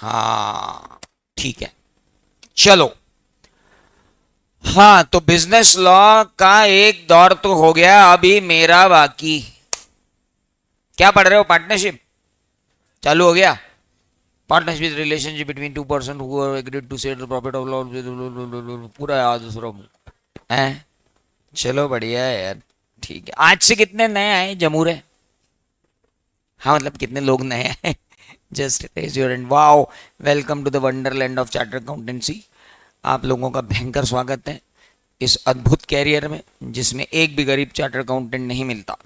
हाँ ठीक है, चलो। हाँ, तो बिजनेस लॉ का एक दौर तो हो गया, अभी मेरा बाकी। क्या पढ़ रहे हो? पार्टनरशिप चालू हो गया? Partnership relationship between two person who have agreed to share the profit of law, पूरा याद है सूरभ है। चलो बढ़िया है यार। ठीक है, आज से कितने नए आए जमूरे? हाँ मतलब कितने लोग नए आए? Just raise your hand. Wow, welcome to the wonderland of chartered accountancy. आप लोगों का भयंकर स्वागत है इस अद्भुत कैरियर में जिसमें एक भी गरीब चार्टर्ड अकाउंटेंट नहीं मिलता।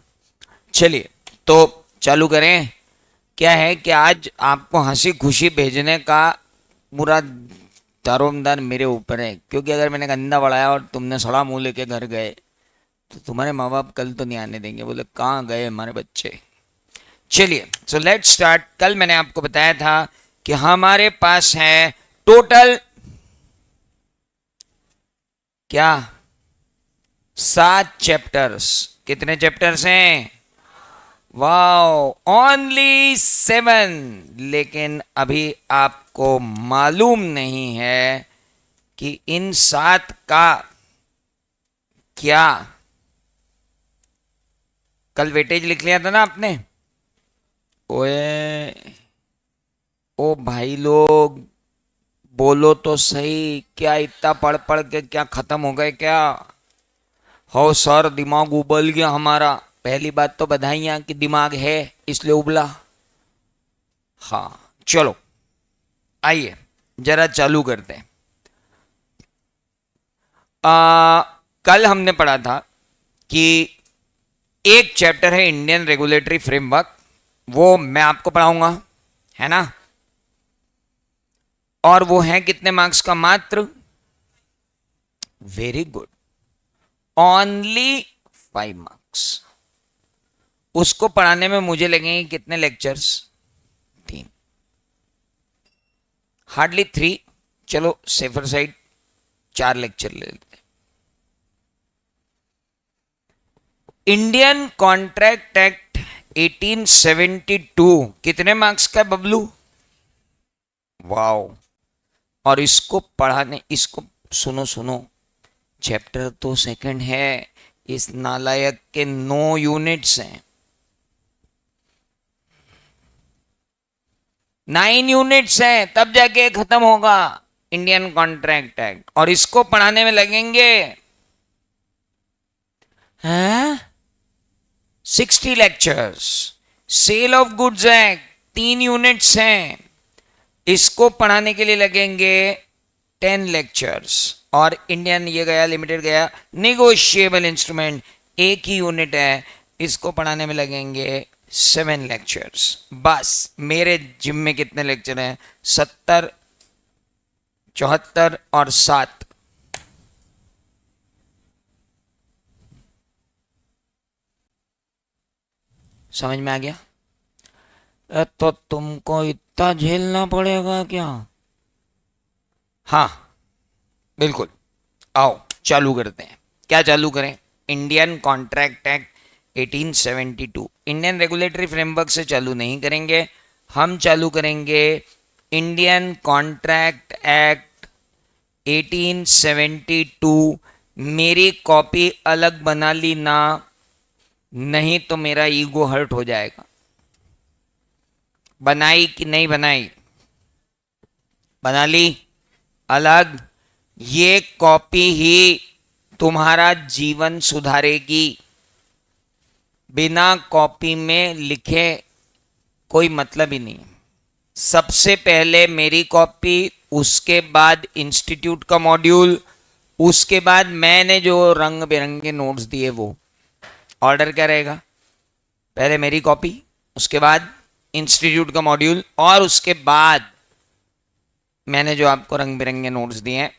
चलिए, तो चालू करें। क्या है कि आज आपको हंसी खुशी भेजने का पूरा दारोमदार मेरे ऊपर है, क्योंकि अगर मैंने गंदा बढ़ाया और तुमने सड़ा मुंह लेके घर गए तो तुम्हारे माँ बाप कल तो नहीं आने देंगे, बोले कहाँ गए हमारे बच्चे। चलिए, सो लेट्स स्टार्ट। कल मैंने आपको बताया था कि हमारे पास है टोटल क्या, 7 चैप्टर्स। कितने चैप्टर्स हैं? Wow, only 7। लेकिन अभी आपको मालूम नहीं है कि इन 7 का क्या। कल वेटेज लिख लिया था ना आपने? ओए, ओ भाई लोग, बोलो तो सही, क्या इतना पढ़ पढ़ के क्या खत्म हो गए क्या? हो सर, दिमाग उबल गया हमारा। पहली बात तो बधाइयां कि दिमाग है, इसलिए उबला। हाँ चलो, आइए जरा चालू करते हैं। कल हमने पढ़ा था कि एक चैप्टर है इंडियन रेगुलेटरी फ्रेमवर्क, वो मैं आपको पढ़ाऊंगा, है ना? और वो है कितने मार्क्स का? मात्र, वेरी गुड, ओनली 5 मार्क्स। उसको पढ़ाने में मुझे लगेंगे कितने लेक्चर्स? 3, हार्डली 3। चलो सेफर साइड 4 लेक्चर ले लेते हैं। इंडियन कॉन्ट्रैक्ट एक्ट 1872 कितने मार्क्स का है बबलू? वाओ। और इसको पढ़ाने, इसको सुनो सुनो, चैप्टर तो सेकंड है, इस नालायक के 9 यूनिट्स हैं। 9 यूनिट्स हैं, तब जाके खत्म होगा इंडियन कॉन्ट्रैक्ट एक्ट, और इसको पढ़ाने में लगेंगे हैं 60 lectures. Sale of goods act 3 units हैं, इसको पढ़ाने के लिए लगेंगे 10 लेक्चर्स। और इंडियन ये गया, लिमिटेड गया, निगोशिएबल इंस्ट्रूमेंट, एक ही यूनिट है, इसको पढ़ाने में लगेंगे 7 लेक्चर्स। बस मेरे जिम में कितने लेक्चर हैं? 70, 74 और 7। समझ में आ गया? तो तुमको इतना झेलना पड़ेगा क्या? हाँ बिल्कुल। आओ चालू करते हैं। क्या चालू करें? Indian contract act 1872, Indian regulatory framework से चालू नहीं करेंगे, हम चालू करेंगे इंडियन कॉन्ट्रैक्ट एक्ट 1872। मेरी कॉपी अलग बना ली ना, नहीं तो मेरा ईगो हर्ट हो जाएगा। बनाई कि नहीं बनाई? बना ली अलग। ये कॉपी ही तुम्हारा जीवन सुधारेगी। बिना कॉपी में लिखे कोई मतलब ही नहीं। सबसे पहले मेरी कॉपी, उसके बाद इंस्टीट्यूट का मॉड्यूल, उसके बाद मैंने जो रंग बिरंगे नोट्स दिए वो। ऑर्डर क्या रहेगा? पहले मेरी कॉपी, उसके बाद इंस्टीट्यूट का मॉड्यूल, और उसके बाद मैंने जो आपको रंग बिरंगे नोट्स दिए हैं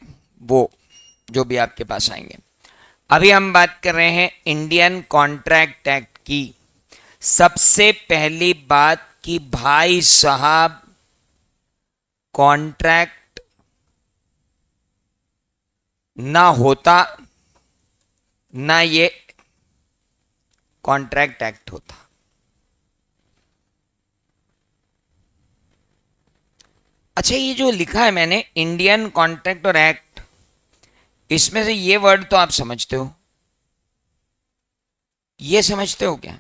वो, जो भी आपके पास आएंगे। अभी हम बात कर रहे हैं इंडियन कॉन्ट्रैक्ट एक्ट की। सबसे पहली बात कि भाई साहब, कॉन्ट्रैक्ट ना होता ना ये कॉन्ट्रैक्ट एक्ट होता। अच्छा, ये जो लिखा है मैंने इंडियन कॉन्ट्रैक्ट और एक्ट, इसमें से ये वर्ड तो आप समझते हो, ये समझते हो क्या?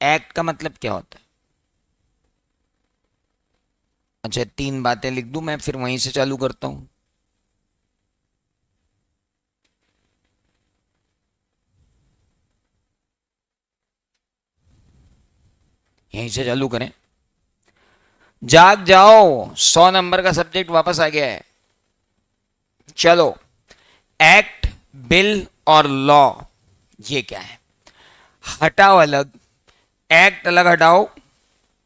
एक्ट का मतलब क्या होता है? अच्छा, 3 बातें लिख दूं मैं, फिर वहीं से चालू करता हूं। यहीं से चालू करें। जाग जाओ, 100 नंबर का सब्जेक्ट वापस आ गया है। चलो, एक्ट, बिल और लॉ, ये क्या है? हटाओ अलग, एक्ट अलग हटाओ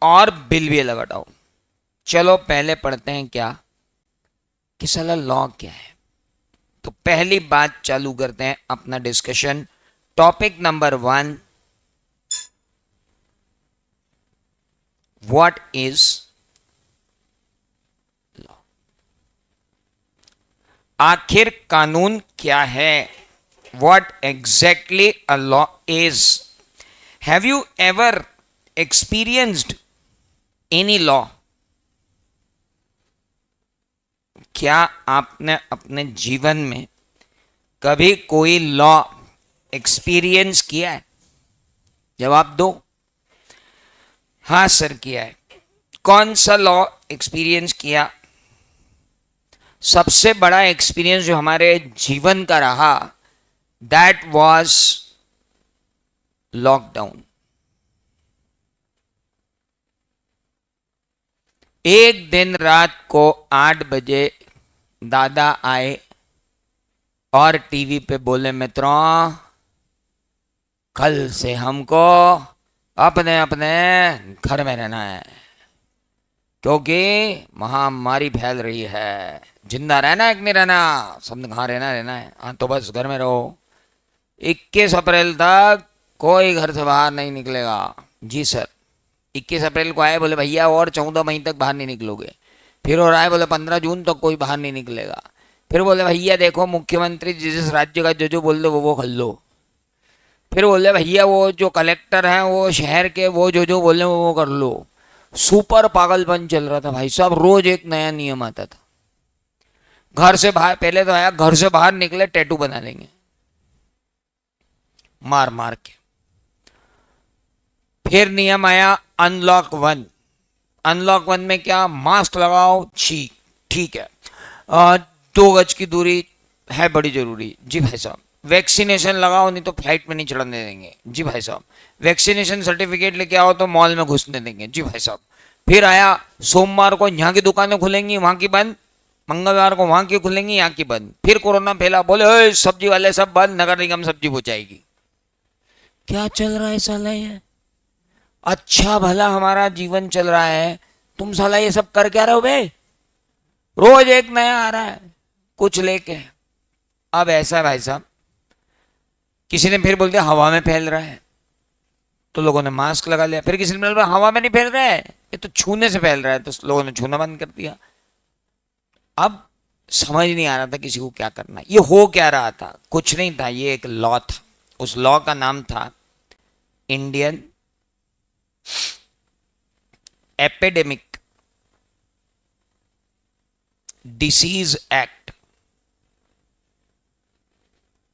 और बिल भी अलग हटाओ। चलो पहले पढ़ते हैं क्या कि साला लॉ क्या है। तो पहली बात चालू करते हैं अपना discussion. Topic number 1, what is law? आखिर कानून क्या है? What exactly a law is? Have you ever experienced any law? क्या आपने अपने जीवन में कभी कोई लॉ एक्सपीरियंस किया है? जवाब दो। हाँ सर, किया है। कौन सा लॉ एक्सपीरियंस किया? सबसे बड़ा एक्सपीरियंस जो हमारे जीवन का रहा, दैट वाज लॉकडाउन। एक दिन रात को 8 बजे दादा आए और टीवी पे बोले, मित्रों कल से हमको अपने अपने घर में रहना है क्योंकि महामारी फैल रही है। जिंदा रहना है कि नहीं रहना, सबने कहा रहना रहना है। हाँ तो बस घर में रहो। 21 अप्रैल तक कोई घर से बाहर नहीं निकलेगा। जी सर। 21 अप्रैल को आए, बोले भैया और 14 मई तक बाहर नहीं निकलोगे। फिर और आए, बोले 15 जून तक कोई बाहर नहीं निकलेगा। फिर बोले भैया देखो मुख्यमंत्री जिस राज्य का जो जो बोल दो वो कर लो। फिर बोले भैया वो जो कलेक्टर हैं वो शहर के वो जो बोले वो कर लो। सुपर पागलपन चल रहा था भाई साहब, रोज एक नया नियम आता था। घर से बाहर, पहले तो आया घर से बाहर निकले टैटू बना लेंगे मार मार के। फिर नियम आया अनलॉक 1। अनलॉक 1 में क्या? मास्क लगाओ, ठीक है। 2 गज की दूरी है बड़ी जरूरी, जी भाई साहब। वैक्सीनेशन लगाओ, नहीं तो फ्लाइट में नहीं चढ़ने देंगे, जी भाई साहब। वैक्सीनेशन सर्टिफिकेट लेके आओ तो मॉल में घुसने देंगे, जी भाई साहब। फिर आया सोमवार को यहाँ की दुकानें खुलेंगी, वहां की बंद। मंगलवार को वहां की खुलेंगी, यहाँ की बंद। फिर कोरोना फैला, बोले सब्जी वाले सब बंद, नगर निगम सब्जी पहुंचाएगी। क्या चल रहा है साला ये? अच्छा भला हमारा जीवन चल रहा है, तुम साला ये सब कर क्या रहे हो बे? रोज एक नया आ रहा है कुछ लेके। अब ऐसा भाई साहब, किसी ने फिर बोल दिया हवा में फैल रहा है, तो लोगों ने मास्क लगा लिया। फिर किसी ने बोला हवा में नहीं फैल रहा है, ये तो छूने से फैल रहा है, तो लोगों ने छूना बंद कर दिया। अब समझ नहीं आ रहा था किसी को क्या करना। ये हो क्या रहा था? कुछ नहीं था, ये एक लॉ था। उस लॉ का नाम था इंडियन एपिडेमिक डिसीज एक्ट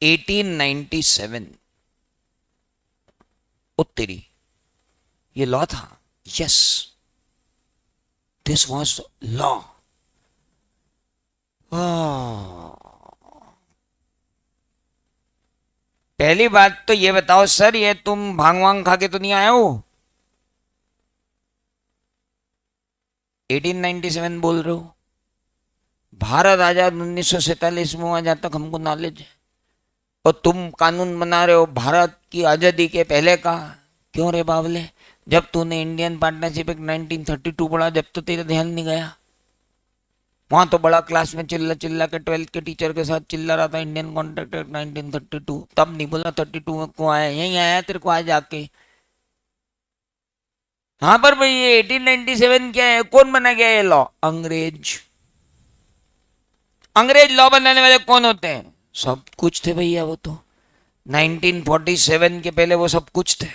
1897। उत्तरी ये लॉ था। Yes, this was law. पहली बात तो ये बताओ सर, ये तुम भांग वांग खा के तो नहीं आए हो? 1897 बोल रहे हो। भारत आजाद 1947 में हुआ, जहां तक हमको नॉलेज है। और तुम कानून बना रहे हो भारत की आजादी के पहले का। क्यों रे बावले? जब तूने इंडियन पार्टनरशिप एक्ट 1932 पढ़ा, जब तो तेरा ध्यान नहीं गया। वहां तो बड़ा क्लास में चिल्ला चिल्ला के 12th के टीचर के साथ चिल्ला रहा था इंडियन कॉन्ट्रैक्ट एक्ट 1932। तब नहीं बोला 32 में क्यों आया, यही आया तेरे को आज आके। हाँ पर भाई ये 1897 क्या है? कौन बना गया ये लॉ? अंग्रेज। अंग्रेज लॉ बनाने वाले कौन होते हैं? सब कुछ थे भैया वो तो। 1947 के पहले वो सब कुछ थे।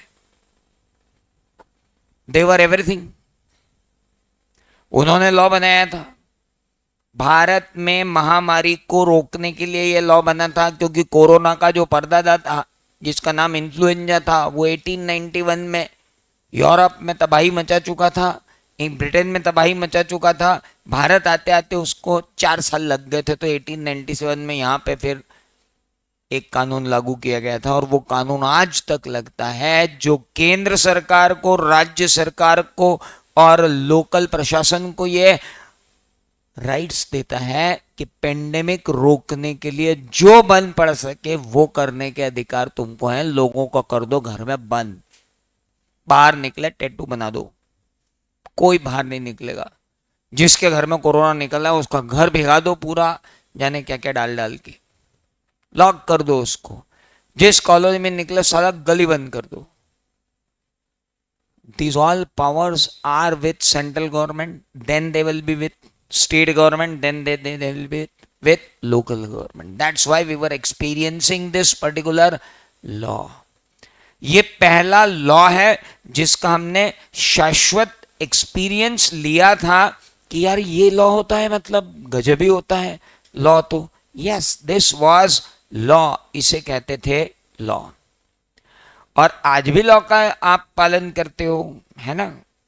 देवर एवरीथिंग। उन्होंने लॉ बनाया था। भारत में महामारी को रोकने के लिए यह लॉ बना था, क्योंकि कोरोना का जो परदादा था जिसका नाम इन्फ्लुएंजा था, वो 1891 में यूरोप में तबाही मचा चुका था, ब्रिटेन में तबाही मचा चुका था। भारत आते आते उसको 4 साल लग गए थे, तो 1897 में यहाँ पे फिर एक कानून लागू किया गया था, और वो कानून आज तक लगता है, जो केंद्र सरकार को, राज्य सरकार को और लोकल प्रशासन को ये राइट्स देता है कि पेंडेमिक रोकने के लिए जो बन पड़ सके वो करने के अधिकार तुमको है। लोगों को कर दो घर में बंद, बाहर निकले टैटू बना दो, कोई बाहर नहीं निकलेगा। जिसके घर में कोरोना निकला है उसका घर भिगा दो पूरा, जाने क्या क्या डाल डाल के लॉक कर दो उसको। जिस कॉलोनी में निकले सारा गली बंद कर दो। These all powers are with central government, then they will be with state government, then they will be with local government. That's why we were experiencing this particular law. ये पहला लॉ है जिसका हमने शाश्वत एक्सपीरियंस लिया था कि यार ये लॉ होता है, मतलब गजब ही होता है लॉ। तो यस, दिस वाज लॉ, इसे कहते थे लॉ। और आज भी लॉ का आप पालन करते हो, है ना।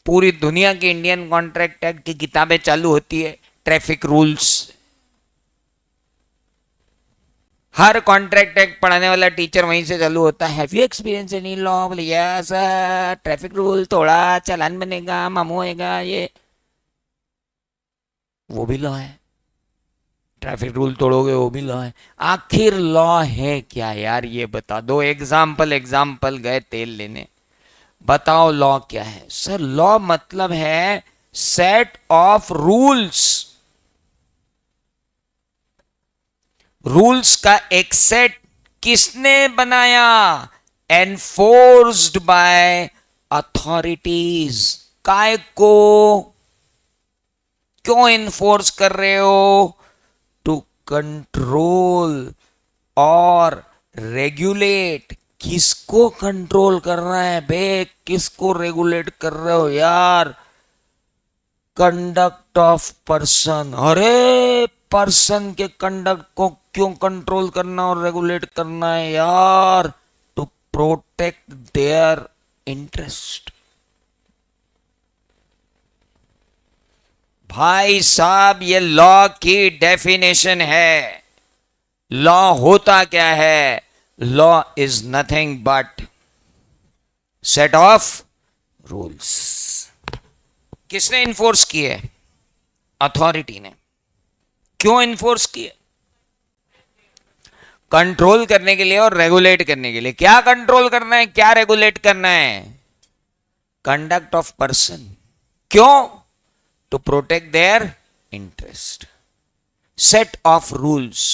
पूरी दुनिया की इंडियन कॉन्ट्रैक्ट एक्ट की किताबें चालू होती है, ट्रैफिक रूल्स। हर कॉन्ट्रैक्ट एक्ट पढ़ाने वाला टीचर वहीं से चालू होता है। Have you experience any law? बोले यस, ट्रैफिक रूल तोड़ा चालान बनेगा, मामू होएगा, ये वो भी लॉ है। ट्रैफिक रूल तोड़ोगे वो भी लॉ है। आखिर लॉ है क्या यार, ये बता दो। एग्जाम्पल गए तेल लेने, बताओ लॉ क्या है। सर लॉ मतलब है सेट ऑफ रूल्स, रूल्स का एक सेट। किसने बनाया? Enforced by authorities. काय को, क्यों इन्फोर्स कर रहे हो? टू कंट्रोल और रेगुलेट। किसको कंट्रोल करना है बे, किसको रेगुलेट कर रहे हो यार? Conduct of person. अरे पर्सन के कंडक्ट को क्यों कंट्रोल करना और रेगुलेट करना है यार? To protect their interest. भाई साहब ये लॉ की डेफिनेशन है। लॉ होता क्या है? Law is nothing but set of rules. किसने इन्फोर्स किए? अथॉरिटी ने। क्यों इन्फोर्स किए? कंट्रोल करने के लिए और रेगुलेट करने के लिए। क्या कंट्रोल करना है, क्या रेगुलेट करना है? Conduct of person. क्यों? To protect their interest. Set of rules.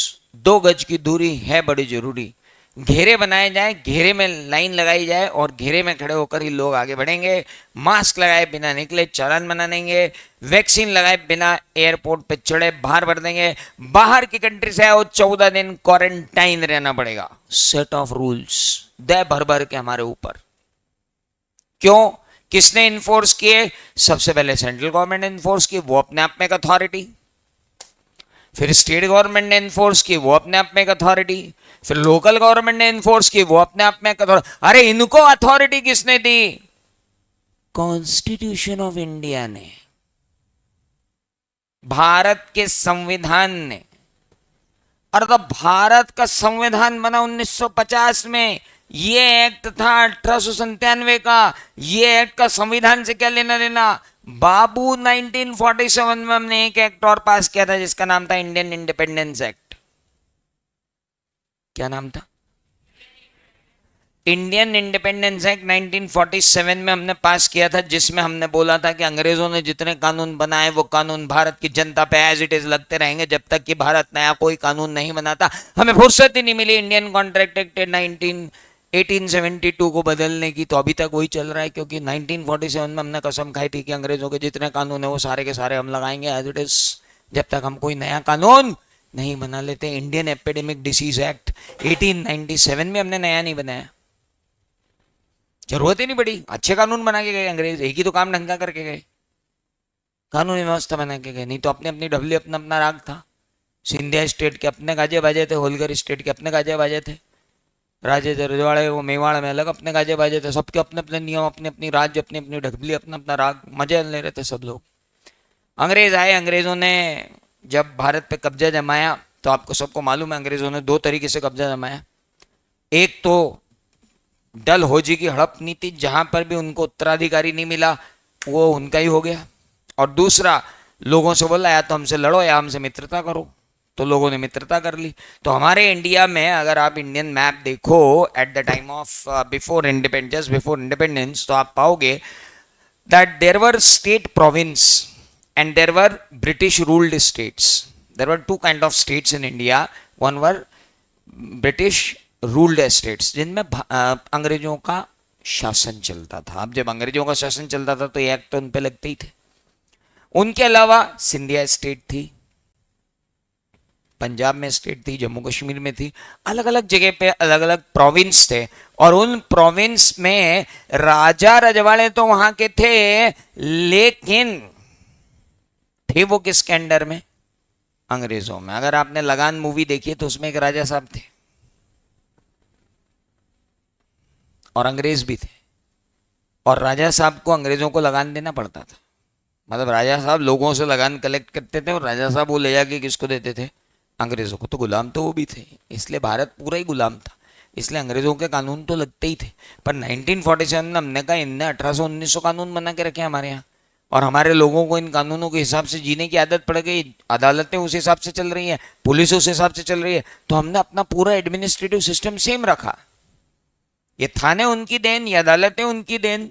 2 गज की दूरी है बड़ी जरूरी। घेरे बनाए जाए, घेरे में लाइन लगाई जाए और घेरे में खड़े होकर ही लोग आगे बढ़ेंगे। मास्क लगाए बिना निकले चालान बना देंगे। वैक्सीन लगाए बिना एयरपोर्ट पे चढ़े बाहर भर देंगे। बाहर की कंट्री से आए 14 दिन क्वारंटाइन रहना पड़ेगा। सेट ऑफ रूल्स दे भर भर के हमारे ऊपर। क्यों? किसने इन्फोर्स किए? सबसे पहले सेंट्रल गवर्नमेंट ने इन्फोर्स की, वो अपने आप में एक अथॉरिटी। फिर स्टेट गवर्नमेंट ने इन्फोर्स की, वो अपने आप में एक अथॉरिटी। फिर लोकल गवर्नमेंट ने इन्फोर्स की, वो अपने आप में एक अथॉरिटी। अरे इनको अथॉरिटी किसने दी? कॉन्स्टिट्यूशन ऑफ इंडिया ने, भारत के संविधान ने। और तब भारत का संविधान बना 1950 में। ये एक्ट था 1897 का। ये एक्ट का संविधान से क्या लेना देना? बाबू 1947 में हमने एक एक्ट और पास किया था जिसका नाम था इंडियन इंडिपेंडेंस एक्ट। क्या नाम था? इंडियन इंडिपेंडेंस एक्ट 1947 में हमने पास किया था, जिसमें हमने बोला था कि अंग्रेजों ने जितने कानून बनाए वो कानून भारत की जनता पे एज इट इज लगते रहेंगे जब तक कि भारत नया कोई कानून नहीं बनाता। हमें फुर्सत ही नहीं मिली इंडियन कॉन्ट्रैक्ट एक्ट 1872 को बदलने की, तो अभी तक वही चल रहा है। क्योंकि 1947 में हमने कसम खाई थी कि अंग्रेजों के जितने कानून है वो सारे के सारे हम लगाएंगे एज इट इज, जब तक हम कोई नया कानून नहीं बना लेते। इंडियन एपिडेमिक डिसीज एक्ट 1897 में हमने नया नहीं बनाया, जरूरत ही नहीं पड़ी। अच्छे कानून बना के गए अंग्रेज, एक ही तो काम ढंग का करके गए। कानूनी व्यवस्था बना के गए, नहीं तो अपने अपनी डबली अपना अपना राग था। सिंधिया स्टेट के अपने गाजे बाजे थे, होलकर स्टेट के अपने गाजे बाजे थे, राजे थे रजवाड़े वो मेवाड़ में अलग अपने गाजे बाजे थे, सबके अपने अपने नियम, अपने अपनी राज्य, अपनी अपनी ढकबली, अपना अपना राग, मजे ले रहे थे सब लोग। अंग्रेज आए, अंग्रेजों ने जब भारत पे कब्जा जमाया तो आपको सबको मालूम है अंग्रेजों ने दो तरीके से कब्जा जमाया। एक तो डलहौजी की हड़प नीति, जहां पर भी उनको उत्तराधिकारी नहीं मिला वो उनका ही हो गया, और दूसरा लोगों से बोला या तो हमसे लड़ो या हमसे मित्रता करो, तो लोगों ने मित्रता कर ली। तो हमारे इंडिया में अगर आप इंडियन मैप देखो at the time of before independence, before independence, तो आप पाओगे that there were state province and there were British ruled states. There were two kind of states in India, one were British ruled states जिनमें अंग्रेजों का शासन चलता था। अब जब अंग्रेजों का शासन चलता था तो ये एक्ट तो उन पे लगते ही थे। उनके अलावा सिंधिया स्टेट थी, पंजाब में स्टेट थी, जम्मू कश्मीर में थी, अलग अलग जगह पे अलग अलग प्रोविंस थे, और उन प्रोविंस में राजा रजवाड़े तो वहां के थे, लेकिन थे वो किसके अंडर में? अंग्रेजों में। अगर आपने लगान मूवी देखी है तो उसमें एक राजा साहब थे और अंग्रेज भी थे, और राजा साहब को अंग्रेजों को लगान देना पड़ता था। मतलब राजा साहब लोगों से लगान कलेक्ट करते थे और राजा साहब वो ले जाके किसको देते थे? अंग्रेजों को। तो गुलाम तो वो भी थे, इसलिए भारत पूरा ही गुलाम था, इसलिए अंग्रेजों के कानून तो लगते ही थे। पर 1947 में हमने कहा इनने 1800-1900 कानून बना के रखे हमारे यहाँ, और हमारे लोगों को इन कानूनों के हिसाब से जीने की आदत पड़ गई, अदालतें उस हिसाब से चल रही हैं, पुलिस उस हिसाब से चल रही है, तो हमने अपना पूरा एडमिनिस्ट्रेटिव सिस्टम सेम रखा। ये थाने उनकी देन, ये अदालतें उनकी देन,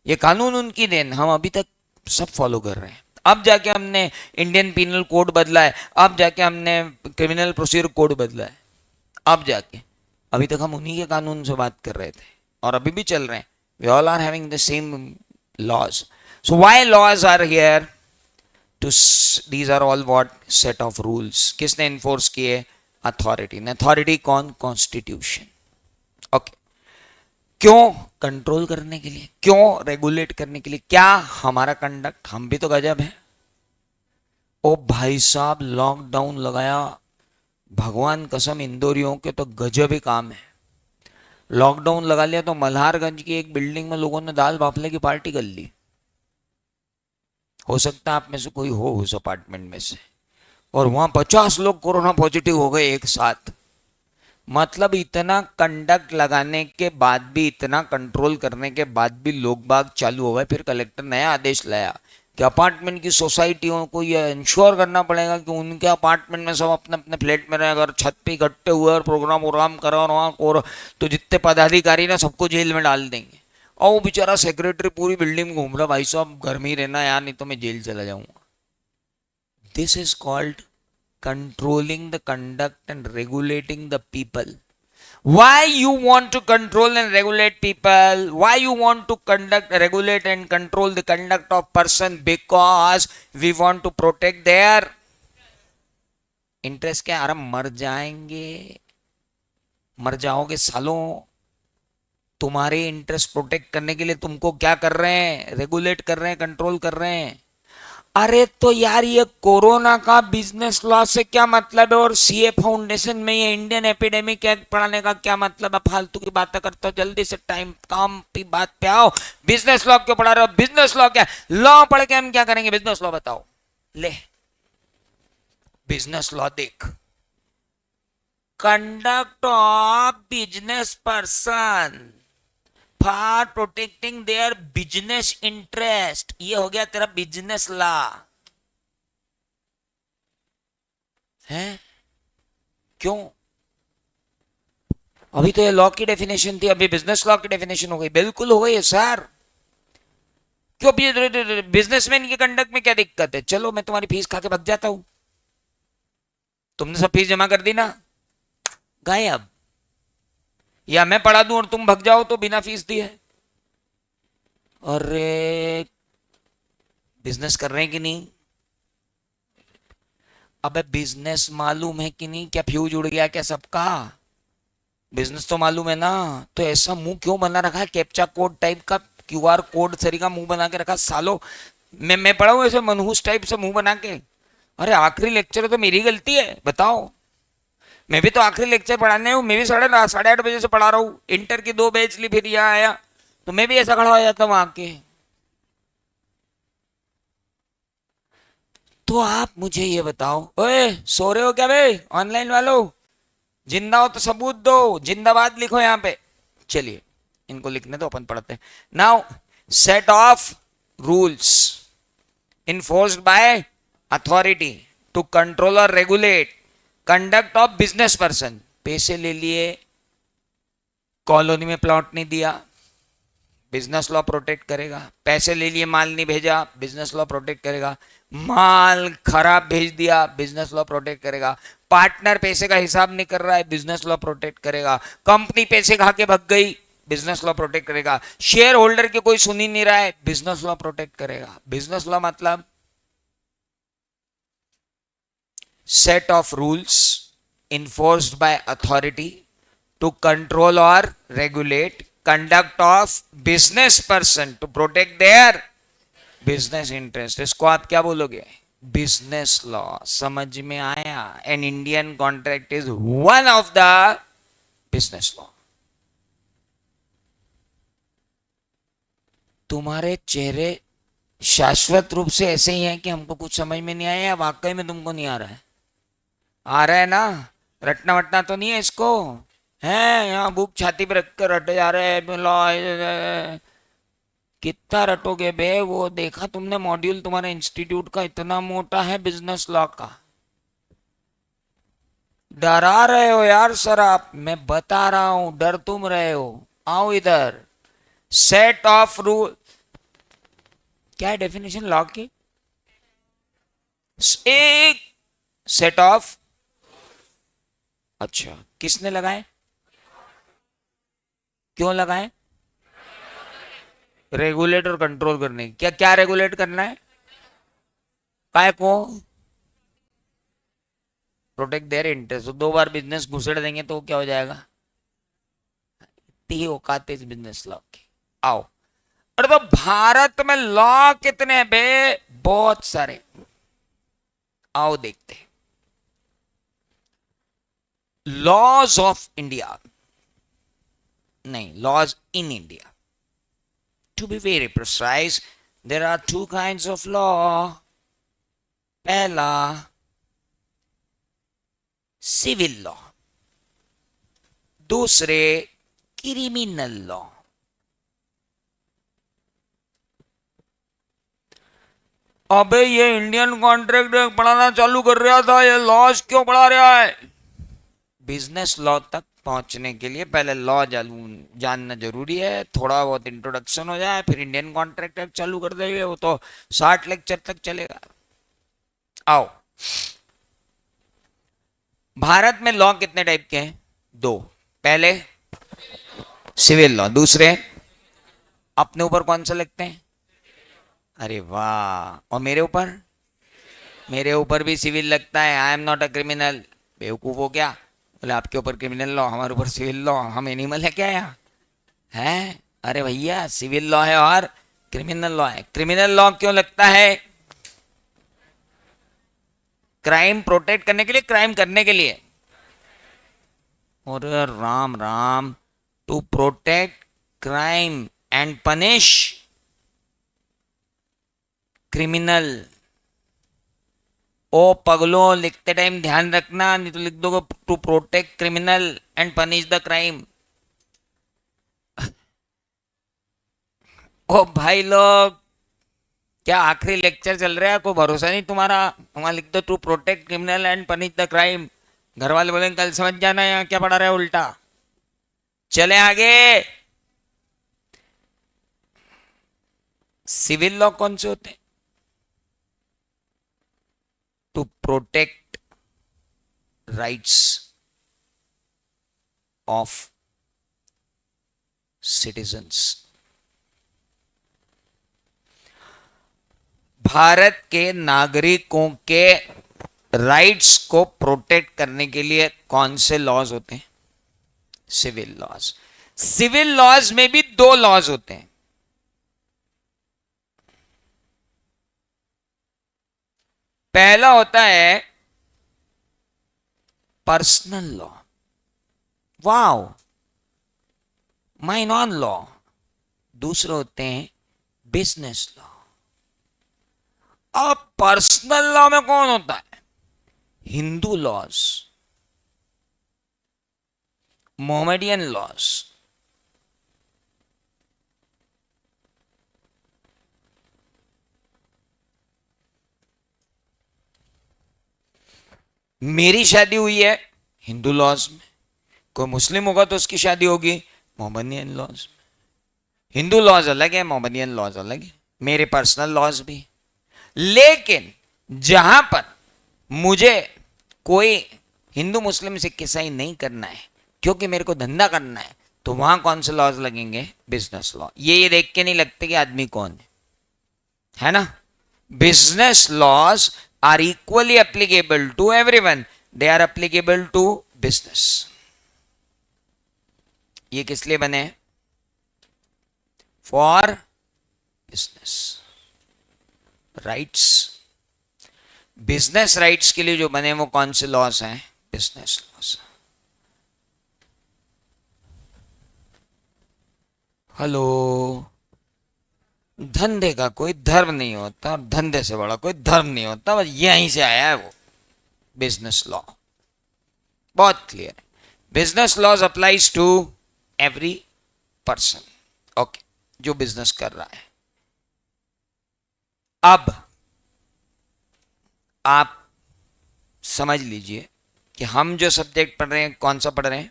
ये कानून उनकी देन, हम अभी तक सब फॉलो कर रहे हैं। अब जाके हमने इंडियन पिनल कोड बदला है, अब जाके हमने क्रिमिनल प्रोसीजर कोड बदला है, अब जाके, अभी तक हम उन्हीं के कानून से बात कर रहे थे और अभी भी चल रहे हैं। We all are having the same laws. So why laws are here to, these are all what? Set of rules. किसने इन्फोर्स किए? अथॉरिटी ने। अथॉरिटी कौन? कॉन्स्टिट्यूशन। ओके। क्यों? कंट्रोल करने के लिए। क्यों? रेगुलेट करने के लिए। क्या? हमारा कंडक्ट, हम भी तो गजब है। ओ भाई साहब, लॉकडाउन लगाया, भगवान कसम इंदौरियों के तो गजब ही काम है। लॉकडाउन लगा लिया तो मल्हारगंज की एक बिल्डिंग में लोगों ने दाल बाफले की पार्टी कर ली। हो सकता है आप में से कोई हो उस अपार्टमेंट में से, और वहां 50 लोग कोरोना पॉजिटिव हो गए एक साथ। मतलब इतना कंडक्ट लगाने के बाद भी, इतना कंट्रोल करने के बाद भी लोग बाग चालू हो गए। फिर कलेक्टर नया आदेश लाया कि अपार्टमेंट की सोसाइटियों को यह इंश्योर करना पड़ेगा कि उनके अपार्टमेंट में सब अपने अपने फ्लैट में रहे। अगर छत पे इकट्ठे हुए और प्रोग्राम करा और वहाँ को, तो जितने पदाधिकारी ना सबको जेल में डाल देंगे। और वो बेचारा सेक्रेटरी पूरी बिल्डिंग में घूम रहा, भाई साहब घर में ही रहना यार, नहीं तो मैं जेल चला जाऊंगा। This is called controlling the conduct and regulating the people. Why you want to control and regulate people? Why you want to conduct, regulate and control the conduct of person? Because we want to protect their interest. क्या? अरे मर जाएंगे, मर जाओगे सालों। तुम्हारे interest protect करने के लिए तुमको क्या कर रहे हैं? रेगुलेट कर रहे हैं, कंट्रोल कर रहे हैं। अरे तो यार ये कोरोना का बिजनेस लॉ से क्या मतलब है, और सीए फाउंडेशन में ये इंडियन एपिडेमिक एक्ट पढ़ाने का क्या मतलब है? फालतू की बातें करते हो, जल्दी से टाइम काम की बात पे आओ। बिजनेस लॉ क्यों पढ़ा रहे हो? बिजनेस लॉ क्या? लॉ पढ़ के हम क्या करेंगे? बिजनेस लॉ बताओ। ले बिजनेस लॉ देख, conduct of business person for protecting their business interest, ये हो गया तेरा बिजनेस लॉ है। क्यों? अभी तो ये लॉ की डेफिनेशन थी, अभी बिजनेस लॉ की डेफिनेशन हो गई। बिल्कुल हो गई है सर। क्यों? बिजनेसमैन के कंडक्ट में क्या दिक्कत है? चलो मैं तुम्हारी फीस खा के भाग जाता हूं, तुमने सब फीस जमा कर दी ना, गायब। या मैं पढ़ा दूं और तुम भग जाओ तो बिना फीस दिए। अरे बिजनेस कर रहे हैं कि नहीं? अबे बिजनेस मालूम है कि नहीं? क्या फ्यूज उड़ गया क्या सबका? बिजनेस तो मालूम है ना, तो ऐसा मुंह क्यों बना रखा है कैप्चा कोड टाइप का, क्यूआर कोड सरी का मुंह बना के रखा सालो। मैं पढ़ा हूं ऐसे मनहूस टाइप से मुंह बना के? अरे आखिरी लेक्चर तो मेरी गलती है, बताओ। मैं भी तो आखिरी लेक्चर पढ़ाने हूँ, मैं भी 8:30 बजे से पढ़ा रहा हूँ, इंटर की 2 बैच ली, फिर यहाँ आया, तो मैं भी ऐसा खड़ा हो जाता हूँ आके। तो आप मुझे ये बताओ, ओए सो रहे हो क्या भाई ऑनलाइन वालों? जिंदा हो तो सबूत दो, जिंदाबाद लिखो यहाँ पे। चलिए इनको लिखने दो, अपन पढ़ते हैं। Now, set of rules enforced by authority to control or regulate conduct of business person। पैसे ले लिए, कॉलोनी में प्लॉट नहीं दिया, बिजनेस लॉ प्रोटेक्ट करेगा। पैसे ले लिए, माल नहीं भेजा, बिजनेस लॉ प्रोटेक्ट करेगा। माल खराब भेज दिया, बिजनेस लॉ प्रोटेक्ट करेगा। पार्टनर पैसे का हिसाब नहीं कर रहा है, बिजनेस लॉ प्रोटेक्ट करेगा। कंपनी पैसे खा के भग गई, बिजनेस लॉ प्रोटेक्ट करेगा। शेयर होल्डर की कोई सुन ही नहीं रहा है, बिजनेस लॉ प्रोटेक्ट करेगा। बिजनेस लॉ मतलब set of rules enforced by authority to control or regulate conduct of business person to protect their business interest। इसको आप क्या बोलोगे? Business law. समझ में आया? An Indian contract is one of the business law. तुम्हारे चेहरे शाश्वत रूप से ऐसे ही हैं कि हमको कुछ समझ में नहीं आया, या वाकई में तुमको नहीं आ रहा है? आ रहा है ना? रटना वटना तो नहीं है इसको? है यहाँ बुक छाती पे रख कर रटे जा रहे हैं। कितना रटोगे बे? वो देखा तुमने मॉड्यूल तुम्हारे इंस्टीट्यूट का इतना मोटा है बिजनेस लॉ का। डरा रहे हो यार सर आप, मैं बता रहा हूं, डर तुम रहे हो। आओ इधर। सेट ऑफ रूल, क्या है डेफिनेशन लॉ की? एक सेट ऑफ, अच्छा किसने लगाए? क्यों लगाए? रेगुलेट और कंट्रोल करने। क्या क्या रेगुलेट करना है? काय को? Protect their interest. 2 बार बिजनेस घुसेड़ देंगे तो क्या हो जाएगा? इतनी औकात है इस बिजनेस लॉ की। आओ। अरे तो भारत में लॉ कितने बे? बहुत सारे। आओ देखते हैं। लॉज ऑफ इंडिया, नहीं, laws in India. To be very precise, there are 2 kinds of law। पहला सिविल लॉ, दूसरे क्रिमिनल लॉ। अबे ये इंडियन कॉन्ट्रैक्ट पढ़ाना चालू कर रहा था, ये लॉज क्यों पढ़ा रहा है? बिजनेस लॉ तक पहुंचने के लिए पहले लॉ जानना जरूरी है, थोड़ा बहुत इंट्रोडक्शन हो जाए, फिर इंडियन कॉन्ट्रैक्ट एक्ट चालू कर देंगे, वो तो 60 लेक्चर तक चलेगा। आओ, भारत में लॉ कितने टाइप के हैं? 2। पहले सिविल लॉ, दूसरे अपने ऊपर कौन सा लिखते हैं? अरे वाह। और मेरे ऊपर? मेरे ऊपर भी सिविल लगता है। I am not a criminal. बेवकूफ हो क्या? बोले आपके ऊपर क्रिमिनल लॉ, हमारे ऊपर सिविल लॉ, हम एनिमल है क्या यहाँ? है? अरे भैया सिविल लॉ है और क्रिमिनल लॉ है। क्रिमिनल लॉ क्यों लगता है? क्राइम प्रोटेक्ट करने के लिए, क्राइम करने के लिए। और Ram Ram, to protect crime and punish criminal. ओ पगलो, लिखते टाइम ध्यान रखना, नहीं तो लिख दोगे to protect criminal and punish the crime. ओ भाई लोग, क्या आखिरी लेक्चर चल रहा है? कोई भरोसा नहीं तुम्हारा? वहां लिख दो to protect criminal and punish the crime. घर वाले बोलेंगे कल समझ जाना यहाँ क्या पढ़ा रहा है उल्टा। चले आगे। सिविल लॉ कौन से होते हैं? To protect rights of citizens. Bharat के नागरिकों के राइट्स को प्रोटेक्ट करने के लिए कौन से लॉज होते हैं? Civil laws. सिविल लॉज में भी 2 लॉज होते हैं। पहला होता है personal law, wow, minor law. दूसरे होते हैं बिजनेस लॉ। अब पर्सनल लॉ में कौन होता है? हिंदू लॉज, मोहम्मदियन लॉज, मेरी शादी हुई है हिंदू लॉज में, कोई मुस्लिम होगा तो उसकी शादी होगी मोहम्मदियन लॉज में। हिंदू लॉज अलग है, मोहम्मदियन लॉज अलग है, मेरे पर्सनल लॉज भी। लेकिन जहां पर मुझे कोई हिंदू मुस्लिम सिख ईसाई नहीं करना है, क्योंकि मेरे को धंधा करना है, तो वहां कौन से लॉज लगेंगे? Business law. ये देख के नहीं लगते कि आदमी कौन है ना? Business laws are equally applicable to everyone, they are applicable to business. ये किस लिए बने? For business rights. Business rights के लिए जो बने वो कौन से लॉज हैं? Business laws. हेलो, धंधे का कोई धर्म नहीं होता और धंधे से बड़ा कोई धर्म नहीं होता, बस यहीं से आया है वो बिजनेस लॉ। बहुत क्लियर है। Business laws applies to every person, okay, जो बिजनेस कर रहा है। अब आप समझ लीजिए कि हम जो सब्जेक्ट पढ़ रहे हैं कौन सा पढ़ रहे हैं?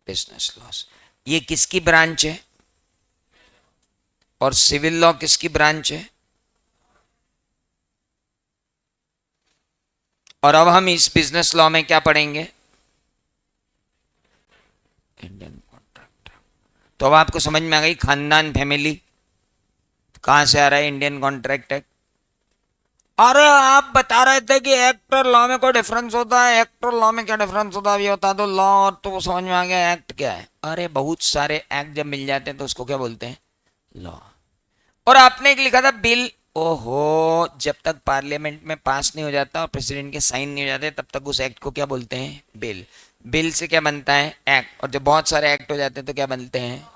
Business laws. ये किसकी ब्रांच है? और सिविल लॉ किसकी ब्रांच है? और अब हम इस बिजनेस लॉ में क्या पढ़ेंगे? Indian contract. तो अब आपको समझ में आ गई खानदान, फैमिली कहां से आ रहा है इंडियन कॉन्ट्रैक्ट एक्ट। अरे आप बता रहे थे कि एक्ट और लॉ में कोई डिफरेंस होता है, एक्ट और लॉ में क्या डिफरेंस होता है, ये बता दो। लॉ और तो वो समझ में आ गया, एक्ट क्या है? अरे बहुत सारे एक्ट जब मिल जाते हैं तो उसको क्या बोलते हैं? लॉ। और आपने एक लिखा था बिल। ओहो, जब तक पार्लियामेंट में पास नहीं हो जाता और प्रेसिडेंट के साइन नहीं हो जाते तब तक उस एक्ट को क्या बोलते हैं? बिल। बिल से क्या बनता है? एक्ट। और जब बहुत सारे एक्ट हो जाते हैं तो क्या बनते हैं?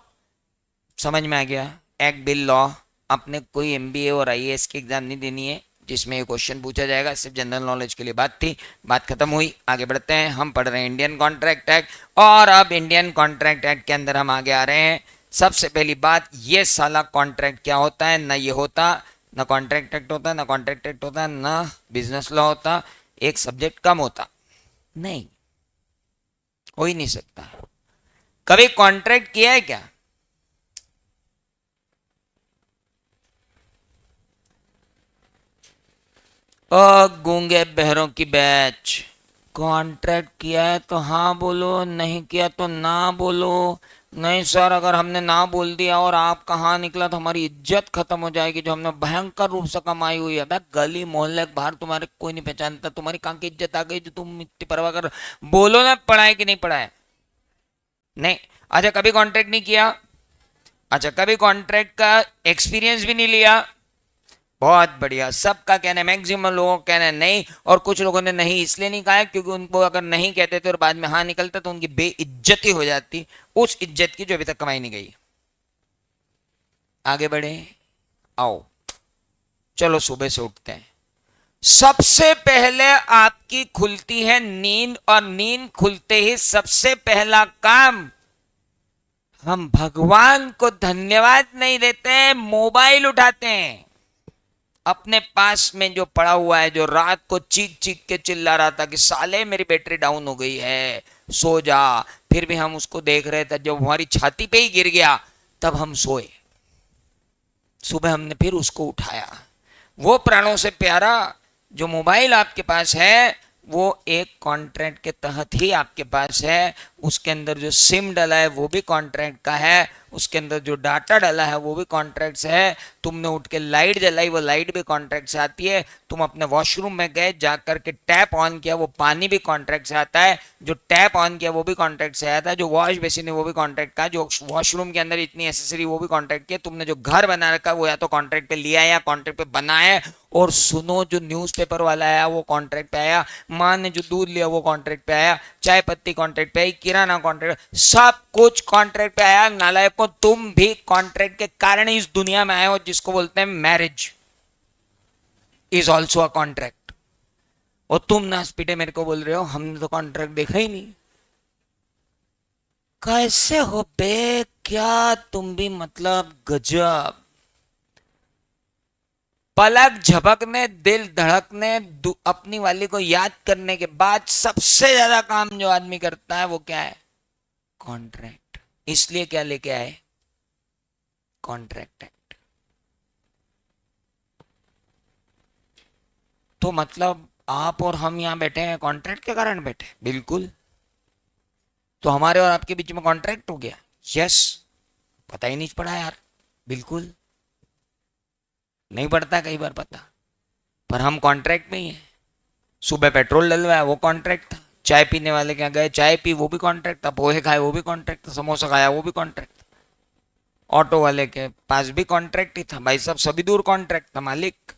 समझ में आ गया? Act, bill, law. अपने कोई एमबीए और आईएएस की एग्जाम नहीं देनी है जिसमें ये क्वेश्चन पूछा जाएगा, सिर्फ जनरल नॉलेज के लिए बात थी। बात खत्म हुई, आगे बढ़ते हैं। हम पढ़ रहे हैं इंडियन कॉन्ट्रैक्ट एक्ट, और अब इंडियन कॉन्ट्रैक्ट एक्ट के अंदर हम आगे आ रहे हैं। सबसे पहली बात, ये साला कॉन्ट्रैक्ट क्या होता है? ना ये होता, ना कॉन्ट्रैक्ट एक्ट होता, ना कॉन्ट्रैक्ट एक्ट होता, ना बिजनेस लॉ होता। एक सब्जेक्ट कम होता नहीं, हो ही नहीं सकता। कभी कॉन्ट्रैक्ट किया है क्या? गूंगे बहरों की बैच। कॉन्ट्रैक्ट किया है तो हाँ बोलो, नहीं किया तो ना बोलो। नहीं सर, अगर हमने ना बोल दिया और आप कहाँ निकला तो हमारी इज्जत खत्म हो जाएगी जो हमने भयंकर रूप से कमाई हुई है। गली मोहल्ले के बाहर तुम्हारे कोई नहीं पहचानता, तुम्हारी कहाँ की इज्जत आ गई जो तुम इतनी परवाह कर? बोलो ना, पढ़ा है कि नहीं पढ़ा है? नहीं। अच्छा, कभी कॉन्ट्रैक्ट नहीं किया? अच्छा, कभी कॉन्ट्रैक्ट का एक्सपीरियंस भी नहीं लिया? बहुत बढ़िया। सबका कहना है, मैक्सिमम लोगों का कहना है नहीं, और कुछ लोगों ने नहीं इसलिए नहीं कहा है क्योंकि उनको अगर नहीं कहते थे और बाद में हाँ निकलता तो उनकी बेइज्जती हो जाती, उस इज्जत की जो अभी तक कमाई नहीं गई। आगे बढ़े, आओ, चलो सुबह से उठते हैं। सबसे पहले आपकी खुलती है नींद, और नींद खुलते ही सबसे पहला काम, हम भगवान को धन्यवाद नहीं देते हैं, मोबाइल उठाते हैं। अपने पास में जो पड़ा हुआ है, जो रात को चीख चीख के चिल्ला रहा था कि साले मेरी बैटरी डाउन हो गई है, सो जा, फिर भी हम उसको देख रहे थे। जब हमारी छाती पे ही गिर गया तब हम सोए। सुबह हमने फिर उसको उठाया। वो प्राणों से प्यारा जो मोबाइल आपके पास है, वो एक कॉन्ट्रैक्ट के तहत ही आपके पास है। उसके अंदर जो सिम डला है वो भी कॉन्ट्रैक्ट का है, उसके अंदर जो डाटा डाला है वो भी कॉन्ट्रैक्ट से है। तुमने उठ के लाइट जलाई, वो लाइट भी कॉन्ट्रैक्ट से आती है। तुम अपने वॉशरूम में गए, जा करके टैप ऑन किया, वो पानी भी कॉन्ट्रैक्ट से आता है। जो टैप ऑन किया वो भी कॉन्ट्रैक्ट से आता है। जो वॉश बेसिन है वो भी कॉन्ट्रैक्ट का। जो वॉशरूम के अंदर इतनी एसेसरी वो भी कॉन्ट्रैक्ट की। तुमने जो घर बना रखा वो या तो कॉन्ट्रैक्ट पे लिया है या कॉन्ट्रैक्ट पे बनाया है। और सुनो, जो न्यूज़पेपर वाला आया वो कॉन्ट्रैक्ट पे आया, माँ ने जो दूध लिया वो कॉन्ट्रैक्ट पे आया, चाय पत्ती कॉन्ट्रैक्ट पे आई, किराना कॉन्ट्रैक्ट, सब कुछ कॉन्ट्रैक्ट पे आया। नालायकों, तुम भी कॉन्ट्रैक्ट के कारण इस दुनिया में आए हो, जिसको बोलते हैं marriage is also a contract. और तुम नासपीटे मेरे को बोल रहे हो हमने तो कॉन्ट्रैक्ट देखा ही नहीं। कैसे हो बे, क्या तुम भी, मतलब गजब। पलक झपकने, दिल धड़कने, अपनी वाली को याद करने के बाद सबसे ज्यादा काम जो आदमी करता है वो क्या है? कॉन्ट्रैक्ट। इसलिए क्या लेके आए? Contract act. तो मतलब आप और हम यहां बैठे हैं कॉन्ट्रैक्ट के कारण बैठे? बिल्कुल। तो हमारे और आपके बीच में कॉन्ट्रैक्ट हो गया? यस। पता ही नहीं पड़ा यार। बिल्कुल नहीं पड़ता कई बार पता, पर हम कॉन्ट्रैक्ट में ही हैं। सुबह पेट्रोल डलवाया वो कॉन्ट्रैक्ट था, चाय पीने वाले के यहाँ गए चाय पी वो भी कॉन्ट्रैक्ट था, पोहे खाए वो भी कॉन्ट्रैक्ट था, समोसा खाया वो भी कॉन्ट्रैक्ट था, ऑटो वाले के पास भी कॉन्ट्रैक्ट ही था। भाई साहब सभी दूर कॉन्ट्रैक्ट था मालिक।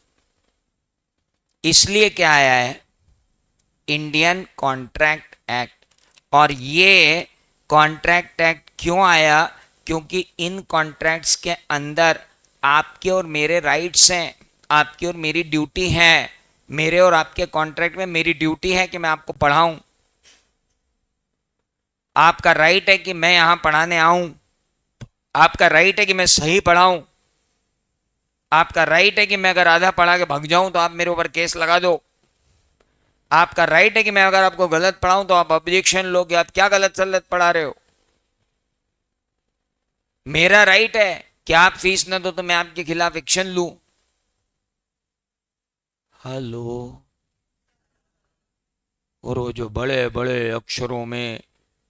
इसलिए क्या आया है? Indian contract act. और ये कॉन्ट्रैक्ट एक्ट क्यों आया? क्योंकि इन कॉन्ट्रैक्ट्स के अंदर आपके और मेरे राइट्स हैं, आपकी और मेरी ड्यूटी है। मेरे और आपके कॉन्ट्रैक्ट में मेरी ड्यूटी है कि मैं आपको पढ़ाऊं। आपका राइट है कि मैं यहां पढ़ाने आऊं। आपका राइट है कि मैं सही पढ़ाऊं। आपका राइट है कि मैं अगर आधा पढ़ा के भाग जाऊं तो आप मेरे ऊपर केस लगा दो। आपका राइट है कि मैं अगर आपको गलत पढ़ाऊं तो आप ऑब्जेक्शन लो कि आप क्या गलत सलत पढ़ा रहे हो। मेरा राइट है कि आप फीस न दो तो मैं आपके खिलाफ एक्शन लूं। हेलो। और वो जो बड़े बड़े अक्षरों में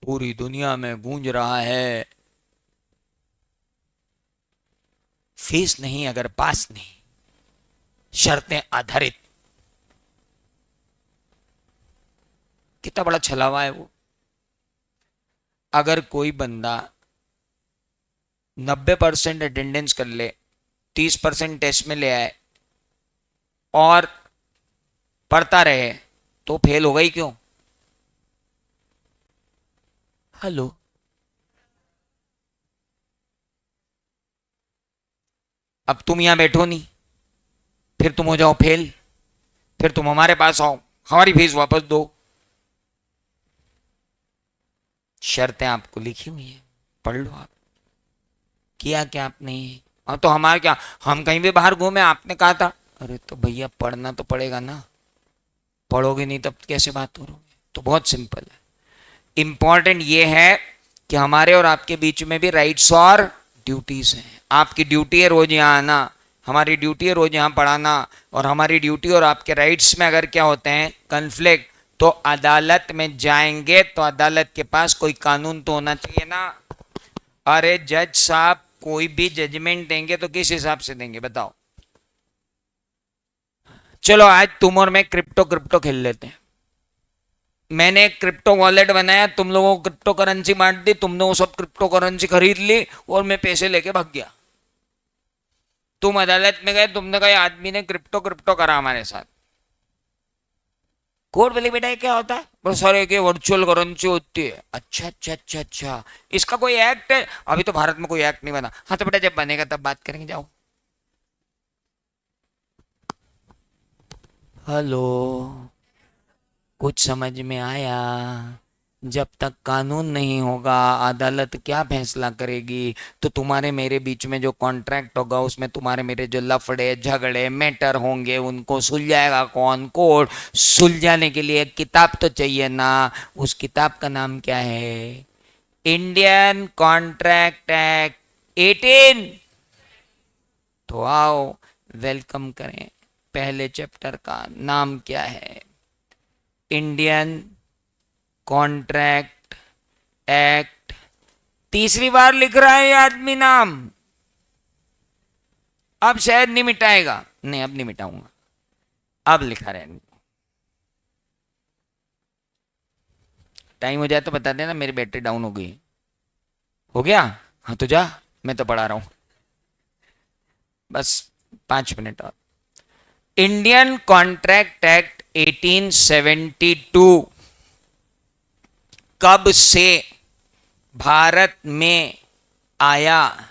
पूरी दुनिया में गूंज रहा है, फीस नहीं अगर पास नहीं, शर्तें आधारित। कितना बड़ा छलावा है वो। अगर कोई बंदा 90% अटेंडेंस कर ले, 30% टेस्ट में ले आए और पढ़ता रहे, तो फेल हो गई क्यों? हेलो। अब तुम यहां बैठो नहीं, फिर तुम हो जाओ फेल, फिर तुम हमारे पास आओ, हमारी फीस वापस दो। शर्तें आपको लिखी हुई है, पढ़ लो आप। किया क्या आपने? हाँ तो हमारे क्या, हम कहीं भी बाहर घूमे, आपने कहा था। अरे तो भैया पढ़ना तो पड़ेगा ना, पढ़ोगे नहीं तब कैसे बात करोगे? तो बहुत सिंपल है। इंपॉर्टेंट ये है कि हमारे और आपके बीच में भी राइट्स और ड्यूटीज हैं। आपकी ड्यूटी है रोज यहाँ आना, हमारी ड्यूटी है रोज यहाँ पढ़ाना। और हमारी ड्यूटी और आपके राइट्स में अगर क्या होते हैं कन्फ्लिक्ट, तो अदालत में जाएंगे। तो अदालत के पास कोई कानून तो होना चाहिए ना। अरे जज साहब कोई भी जजमेंट देंगे तो किस हिसाब से देंगे बताओ? चलो आज तुम और मैं क्रिप्टो क्रिप्टो खेल लेते हैं। मैंने एक क्रिप्टो वॉलेट बनाया, तुम लोगों को क्रिप्टो करेंसी बांट दी, तुमने वो सब क्रिप्टो करेंसी खरीद ली और मैं पैसे लेके भाग गया। तुम अदालत में गए, तुमने कहा आदमी ने क्रिप्टो क्रिप्टो करा हमारे साथ। कोर्ट बोले बेटा ये क्या होता है? बस सर एक वर्चुअल करेंसी होती है। अच्छा अच्छा अच्छा अच्छा, इसका कोई एक्ट है? अभी तो भारत में कोई एक्ट नहीं बना। हाँ तो बेटा जब बनेगा तब बात करेंगे, जाओ। हेलो। कुछ समझ में आया? जब तक कानून नहीं होगा अदालत क्या फैसला करेगी? तो तुम्हारे मेरे बीच में जो कॉन्ट्रैक्ट होगा उसमें तुम्हारे मेरे जो लफड़े झगड़े मैटर होंगे उनको सुलझाएगा कौन? कोर्ट। सुलझाने के लिए एक किताब तो चाहिए ना। उस किताब का नाम क्या है? Indian contract act 18। तो आओ वेलकम करें। पहले चैप्टर का नाम क्या है? इंडियन कॉन्ट्रैक्ट एक्ट तीसरी बार लिख रहा है ये आदमी नाम, अब शायद नहीं मिटाएगा। नहीं, अब नहीं मिटाऊंगा, अब लिखा रहने। टाइम हो जाए तो बता देना, मेरी बैटरी डाउन हो गई। हो गया? हाँ तो जा, मैं तो पढ़ा रहा हूं, बस 5 मिनट और। इंडियन कॉन्ट्रैक्ट एक्ट 1872 कब से भारत में आया?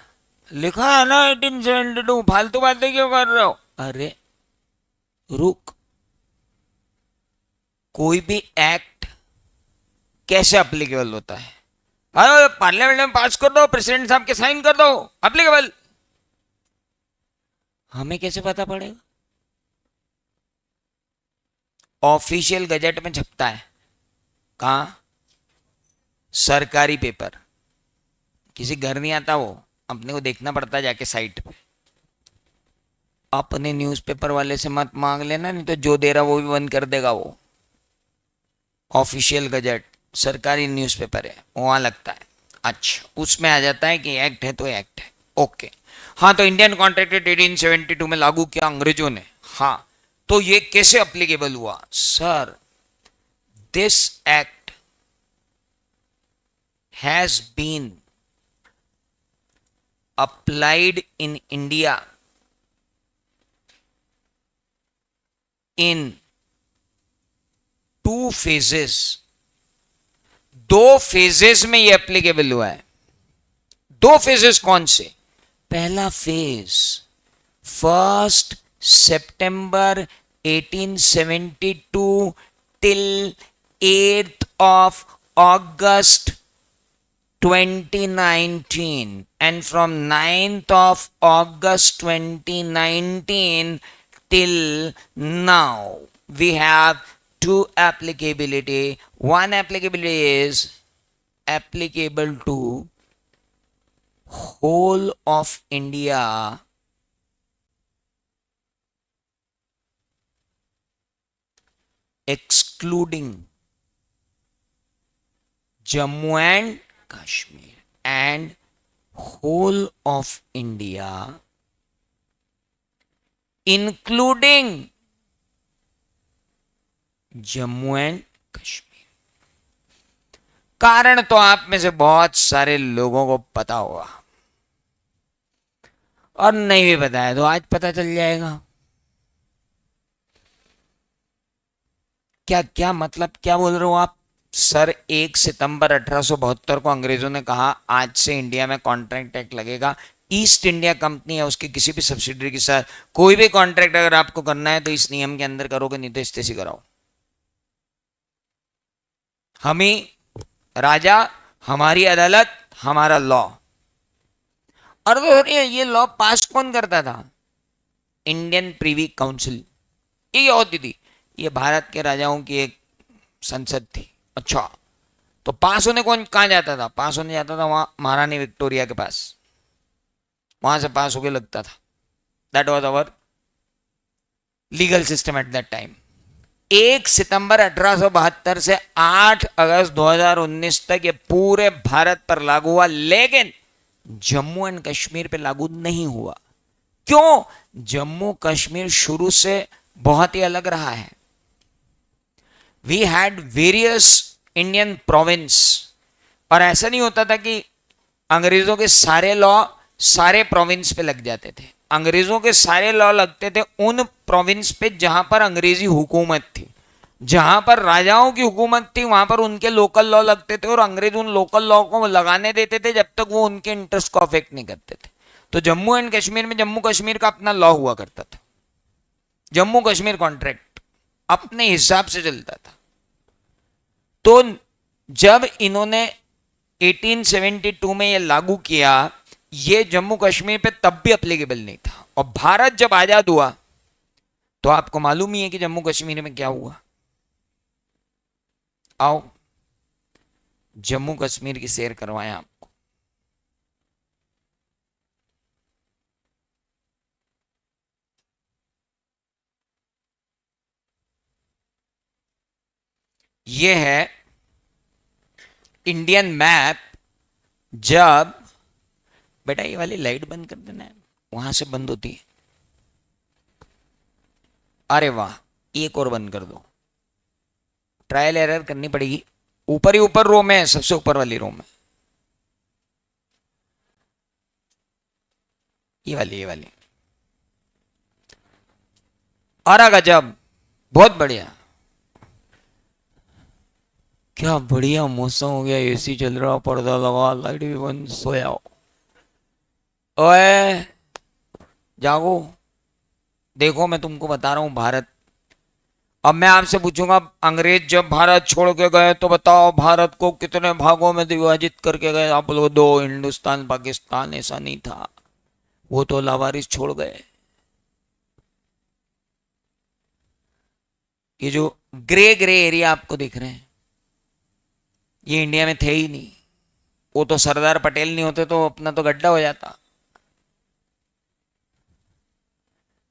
लिखा है ना 1872, फालतू बातें क्यों कर रहे हो? अरे रुक, कोई भी एक्ट कैसे अप्लीकेबल होता है? अरे पार्लियामेंट में पास कर दो, प्रेसिडेंट साहब के साइन कर दो, अप्लीकेबल। हमें कैसे पता पड़ेगा? ऑफिशियल गजट में छपता है। कहां? सरकारी पेपर, किसी घर नहीं आता वो, अपने को देखना पड़ता है जाके साइट पे। अपने न्यूज़पेपर वाले से मत मांग लेना, नहीं तो जो दे रहा वो भी बंद कर देगा वो। ऑफिशियल गजट सरकारी न्यूज़पेपर है, वहां लगता है। अच्छा, उसमें आ जाता है कि एक्ट है तो एक्ट है। ओके, हाँ, तो इंडियन कॉन्ट्रैक्ट एक्ट 1872 में लागू किया अंग्रेजों ने। हाँ, तो ये कैसे अप्लीकेबल हुआ? Sir, this act has been applied in India in 2 phases। 2 phases में ये एप्लीकेबल हुआ है। 2 फेजेस कौन से? पहला फेज 1 सितंबर 1872 till 8 of August 2019, and from 9th of August 2019 till now we have 2 applicability. One applicability is applicable to whole of India, excluding Jammu and Kashmir, and whole of India including Jammu and Kashmir. कारण तो आप में से बहुत सारे लोगों को पता होगा, और नहीं भी पता है तो आज पता चल जाएगा। क्या क्या मतलब, क्या बोल रहे हो आप? सर, 1 सितंबर 1872 को अंग्रेजों ने कहा आज से इंडिया में कॉन्ट्रैक्ट एक्ट लगेगा। ईस्ट इंडिया कंपनी है, उसकी किसी भी सब्सिडरी के साथ कोई भी कॉन्ट्रैक्ट अगर आपको करना है तो इस नियम के अंदर करोगे, नहीं तो इस्तेसी कराओ। हम ही राजा, हमारी अदालत, हमारा लॉ। और तो ये लॉ पास कौन करता था? Indian Privi council. ये क्या होती थी? ये भारत के राजाओं की एक संसद थी। अच्छा, तो पास होने कौन कहां जाता था? पास होने जाता था वहां महारानी विक्टोरिया के पास, वहां से पास होके लगता था। That was our legal system at that time. 1 सितंबर 1872 से 8 अगस्त 2019 तक ये पूरे भारत पर लागू हुआ, लेकिन जम्मू एंड कश्मीर पे लागू नहीं हुआ। क्यों? जम्मू कश्मीर शुरू से बहुत ही अलग रहा है। We had various Indian province, और ऐसा नहीं होता था कि अंग्रेजों के सारे लॉ सारे प्रोविंस पे लग जाते थे। अंग्रेजों के सारे लॉ लगते थे उन प्रोविंस पे जहां पर अंग्रेजी हुकूमत थी। जहां पर राजाओं की हुकूमत थी वहां पर उनके लोकल लॉ लगते थे, और अंग्रेज उन लोकल लॉ को लगाने देते थे जब तक वो उनके इंटरेस्ट को अफेक्ट नहीं करते थे। तो जम्मू एंड कश्मीर में जम्मू कश्मीर का अपना लॉ हुआ करता था। जम्मू कश्मीर कॉन्ट्रैक्ट अपने हिसाब से चलता था। तो जब इन्होंने 1872 में ये लागू किया, ये जम्मू कश्मीर पे तब भी अप्लीकेबल नहीं था। और भारत जब आजाद हुआ तो आपको मालूम ही है कि जम्मू कश्मीर में क्या हुआ। आओ जम्मू कश्मीर की सैर करवाएं आपको। ये है इंडियन मैप जब बेटा ये वाली लाइट बंद कर देना है, वहां से बंद होती है। अरे वाह, एक और बंद कर दो, ट्रायल एरर करनी पड़ेगी। ऊपर ही ऊपर रो में, सबसे ऊपर वाली रो में, ये वाली। अरे गजब, बहुत बढ़िया, क्या बढ़िया मौसम हो गया, एसी चल रहा, पर्दा लगा, लाइट भी बंद, सोया। ओए जागो, देखो मैं तुमको बता रहा हूं भारत। अब मैं आपसे पूछूंगा, अंग्रेज जब भारत छोड़ के गए तो बताओ भारत को कितने भागों में विभाजित करके गए? आप लोग दो, हिंदुस्तान पाकिस्तान, ऐसा नहीं था, वो तो लावारिस छोड़ गए। ये जो ग्रे ग्रे एरिया आपको दिख रहे हैं, ये इंडिया में थे ही नहीं। वो तो सरदार पटेल नहीं होते तो अपना तो गड्ढा हो जाता।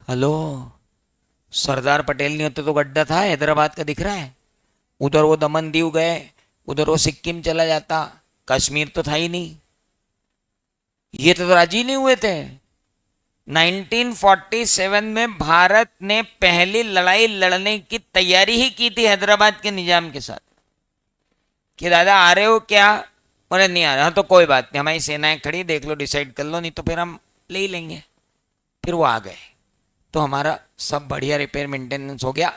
हेलो, सरदार पटेल नहीं होते तो गड्ढा था, हैदराबाद का दिख रहा है। उधर वो दमन दीव गए, उधर वो सिक्किम चला जाता, कश्मीर तो था ही नहीं। ये तो राजी नहीं हुए थे। 1947 में भारत ने पहली लड़ाई लड़ने की तैयारी ही की थी हैदराबाद के निजाम के साथ, कि दादा आ रहे हो क्या? बोले नहीं आ रहा। हाँ तो कोई बात नहीं, हमारी सेनाएं खड़ी, देख लो, डिसाइड कर लो, नहीं तो फिर हम ले ही लेंगे। फिर वो आ गए तो हमारा सब बढ़िया रिपेयर मेंटेनेंस हो गया।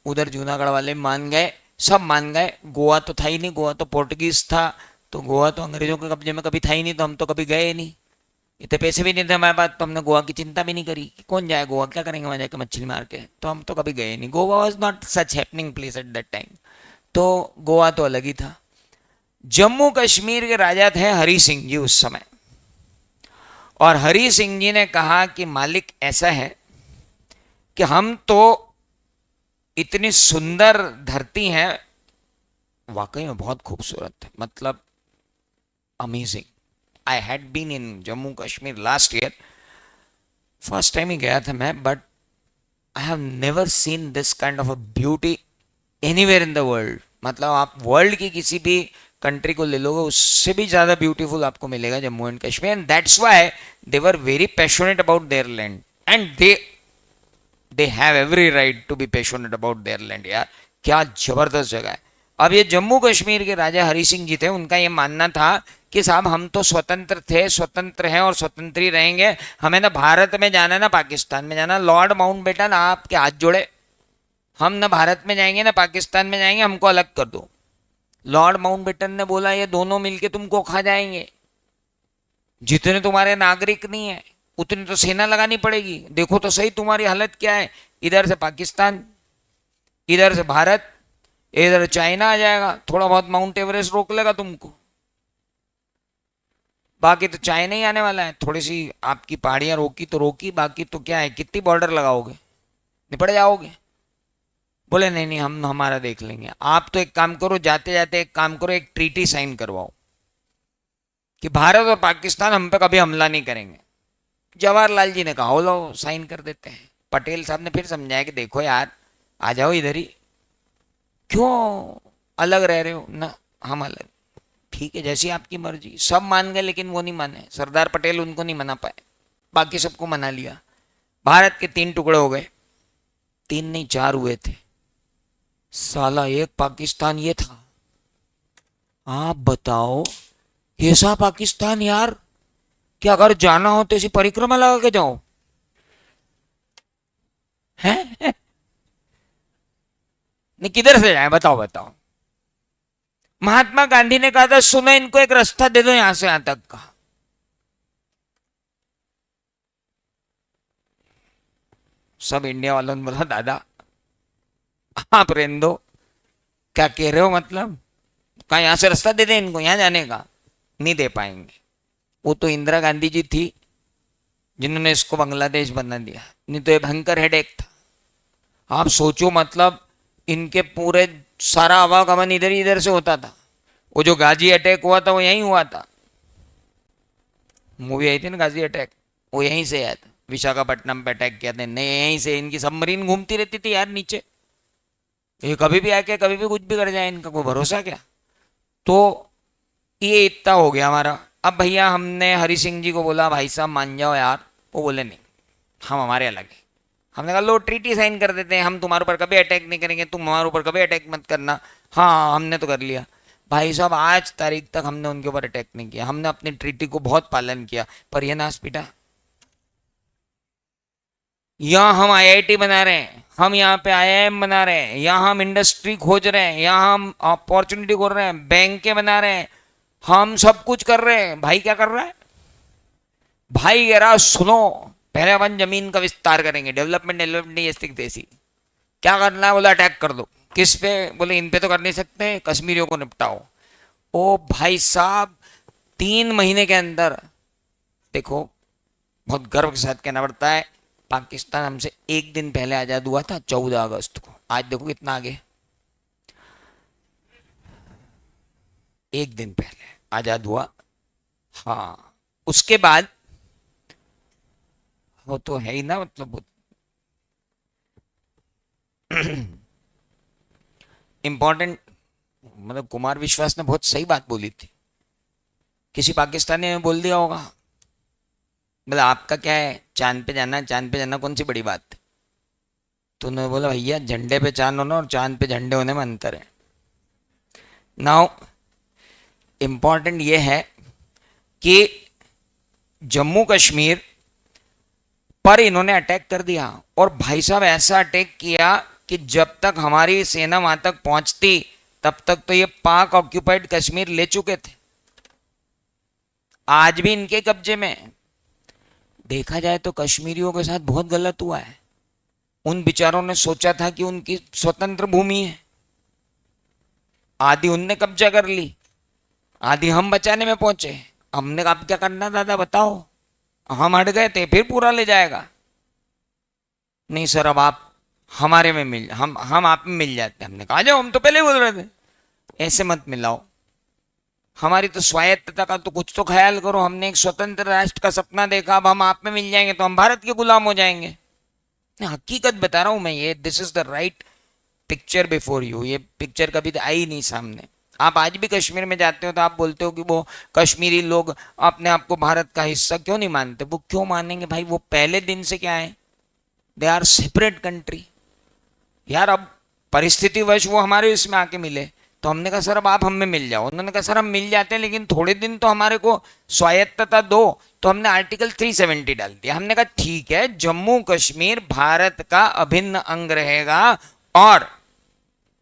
उधर जूनागढ़ वाले मान गए, सब मान गए। गोवा तो था ही नहीं, गोवा तो पोर्टुगीज था, तो गोवा तो अंग्रेजों के कब्जे में कभी था ही नहीं, तो हम तो कभी गए नहीं। इतने पैसे भी नहीं थे हमारे पास, तो हमने गोवा की चिंता भी नहीं करी कि कौन जाए गोवा, क्या करेंगे वहां जाकर मछली मार के, तो हम तो कभी गए नहीं। Goa was not such happening place at that time, तो गोवा तो अलग ही था। जम्मू कश्मीर के राजा थे हरि सिंह जी उस समय, और हरि सिंह जी ने कहा कि मालिक ऐसा है कि हम तो इतनी सुंदर धरती है, वाकई में बहुत खूबसूरत है, मतलब amazing. I had been in Jammu Kashmir last year, first time ही गया था मैं, but I have never seen this kind of a beauty anywhere in the world. मतलब आप वर्ल्ड की किसी भी कंट्री को ले लोगे, उससे भी ज्यादा ब्यूटीफुल आपको मिलेगा Jammu and Kashmir. And that's why they were very passionate about their land, and they have every right to be passionate about their land. यार क्या जबरदस्त जगह है। अब ये जम्मू कश्मीर के राजा हरि सिंह जी थे, उनका ये मानना था कि साहब हम तो स्वतंत्र थे, स्वतंत्र हैं और स्वतंत्र ही रहेंगे, हमें ना भारत में जाना ना पाकिस्तान में जाना। लॉर्ड माउंटबेटन आपके हाथ जोड़े, हम ना भारत में जाएंगे ना पाकिस्तान में जाएंगे, हमको अलग कर दो। लॉर्ड माउंटबेटन ने बोला ये दोनों मिलके तुमको खा जाएंगे, जितने तुम्हारे नागरिक नहीं है उतनी तो सेना लगानी पड़ेगी। देखो तो सही तुम्हारी हालत क्या है, इधर से पाकिस्तान, इधर से भारत, इधर चाइना आ जाएगा, थोड़ा बहुत माउंट एवरेस्ट रोक लेगा तुमको, बाकी तो चाइना ही आने वाला है। थोड़ी सी आपकी पहाड़ियां रोकी तो रोकी, बाकी तो क्या है, कितनी बॉर्डर लगाओगे, निपट जाओगे। बोले नहीं नहीं, हम हमारा देख लेंगे। आप तो एक काम करो, जाते जाते एक काम करो, एक ट्रीटी साइन करवाओ कि भारत और पाकिस्तान हम पे कभी हमला नहीं करेंगे। जवाहरलाल जी ने कहा लो साइन कर देते हैं। पटेल साहब ने फिर समझाया कि देखो यार, आ जाओ इधर ही, क्यों अलग रह रहे हो ना, हम अलग, ठीक है जैसी आपकी मर्जी। सब मान गए लेकिन वो नहीं माने, सरदार पटेल उनको नहीं मना पाए, बाकी सबको मना लिया। भारत के 3 टुकड़े हो गए, 3 नहीं 4 हुए थे। साला एक पाकिस्तान ये था, आप बताओ कैसा पाकिस्तान यार, कि अगर जाना हो तो ऐसी परिक्रमा लगा के जाओ, हैं? नहीं किधर से जाए बताओ बताओ। महात्मा गांधी ने कहा था सुनो इनको एक रास्ता दे दो यहां से यहां तक का। सब इंडिया वालों ने बोला दादा आप रहने दो, क्या कह रहे हो, मतलब कहा यहां से रास्ता दे दे इनको यहां जाने का, नहीं दे पाएंगे। वो तो इंदिरा गांधी जी थी जिन्होंने इसको बांग्लादेश बना दिया, नहीं तो ये भयंकर हेडेक था। आप सोचो, मतलब इनके पूरे सारा आवागमन इधर ही इधर से होता था। वो जो गाजी अटैक हुआ था वो यहीं हुआ था, मूवी आई थी ना गाजी अटैक, वो यहीं से आया था। विशाखापट्टनम पे अटैक किया था नहीं, यहीं से इनकी सबमरीन घूमती रहती थी यार नीचे, ये कभी भी आके कभी भी कुछ भी कर जाए, इनका कोई भरोसा क्या। तो ये इतना हो गया हमारा अब भैया हमने हरि सिंह जी को बोला भाई साहब मान जाओ यार, वो बोले नहीं, हम हमारे अलग है। हमने कहा लो ट्रीटी साइन कर देते हैं, हम तुम्हारे ऊपर कभी अटैक नहीं करेंगे, तुम हमारे ऊपर कभी अटैक मत करना। हाँ हमने तो कर लिया। भाई साहब आज तारीख तक हमने उनके ऊपर अटैक नहीं किया, हमने अपनी ट्रीटी को बहुत पालन किया, पर यह नाश पीटा। यहाँ हम आईआईटी बना रहे हैं, हम यहाँ पे आईआईएम बना रहे हैं, यहाँ हम इंडस्ट्री खोज रहे हैं, यहाँ हम अपॉर्चुनिटी खोज रहे हैं, बैंकें बना रहे हैं, हम सब कुछ कर रहे हैं। भाई क्या कर रहा है? भाई कह रहा सुनो, पहले अपन जमीन का विस्तार करेंगे, डेवलपमेंट डेवलपमेंट ऐसी तैसी। क्या करना है? बोला अटैक कर दो। किस पे? बोले इन पे तो कर नहीं सकते, कश्मीरियों को निपटाओ। ओ भाई साहब 3 महीने के अंदर, देखो बहुत गर्व के साथ कहना पड़ता है, पाकिस्तान हमसे एक दिन पहले आजाद हुआ था 14 अगस्त को। आज देखो कितना आगे, एक दिन पहले आजाद हुआ। हाँ उसके बाद वो तो है ही ना, मतलब इंपॉर्टेंट, मतलब कुमार विश्वास ने बहुत सही बात बोली थी। किसी पाकिस्तानी ने बोल दिया होगा, बोला आपका क्या है, चांद पे जाना, चांद पे जाना कौन सी बड़ी बात। तो उन्होंने बोला भैया झंडे पे चांद होना और चांद पे झंडे होने में अंतर है। नाउ इंपॉर्टेंट ये है कि जम्मू कश्मीर पर इन्होंने अटैक कर दिया, और भाई साहब ऐसा अटैक किया कि जब तक हमारी सेना वहां तक पहुंचती तब तक तो ये पाक ऑक्यूपाइड कश्मीर ले चुके थे, आज भी इनके कब्जे में। देखा जाए तो कश्मीरियों के साथ बहुत गलत हुआ है। उन बेचारों ने सोचा था कि उनकी स्वतंत्र भूमि है, आधी उनने कब्जा कर ली, आधी हम बचाने में पहुंचे। हमने अब क्या करना दादा बताओ, हम हट गए थे फिर पूरा ले जाएगा। नहीं सर अब आप हमारे में मिल, हम आप में मिल जाते। हमने कहा जाओ, हम तो पहले बोल रहे थे ऐसे मत मिलाओ, हमारी तो स्वायत्तता का तो कुछ तो ख्याल करो। हमने एक स्वतंत्र राष्ट्र का सपना देखा, अब हम आप में मिल जाएंगे तो हम भारत के गुलाम हो जाएंगे। हकीकत बता रहा हूं मैं, ये this is the right picture before you. ये पिक्चर कभी तो आई नहीं सामने। आप आज भी कश्मीर में जाते हो तो आप बोलते हो कि वो कश्मीरी लोग अपने आप को भारत का हिस्सा क्यों नहीं मानते। वो क्यों मानेंगे भाई, वो पहले दिन से क्या है, दे आर सेपरेट कंट्री यार। अब परिस्थिति वश वो हमारे इसमें आके मिले तो हमने कहा सर अब आप हमें मिल जाओ। उन्होंने कहा सर हम मिल जाते हैं लेकिन थोड़े दिन तो हमारे को स्वायत्तता दो। तो हमने आर्टिकल 370 डाल दिया। हमने कहा ठीक है, जम्मू कश्मीर भारत का अभिन्न अंग रहेगा और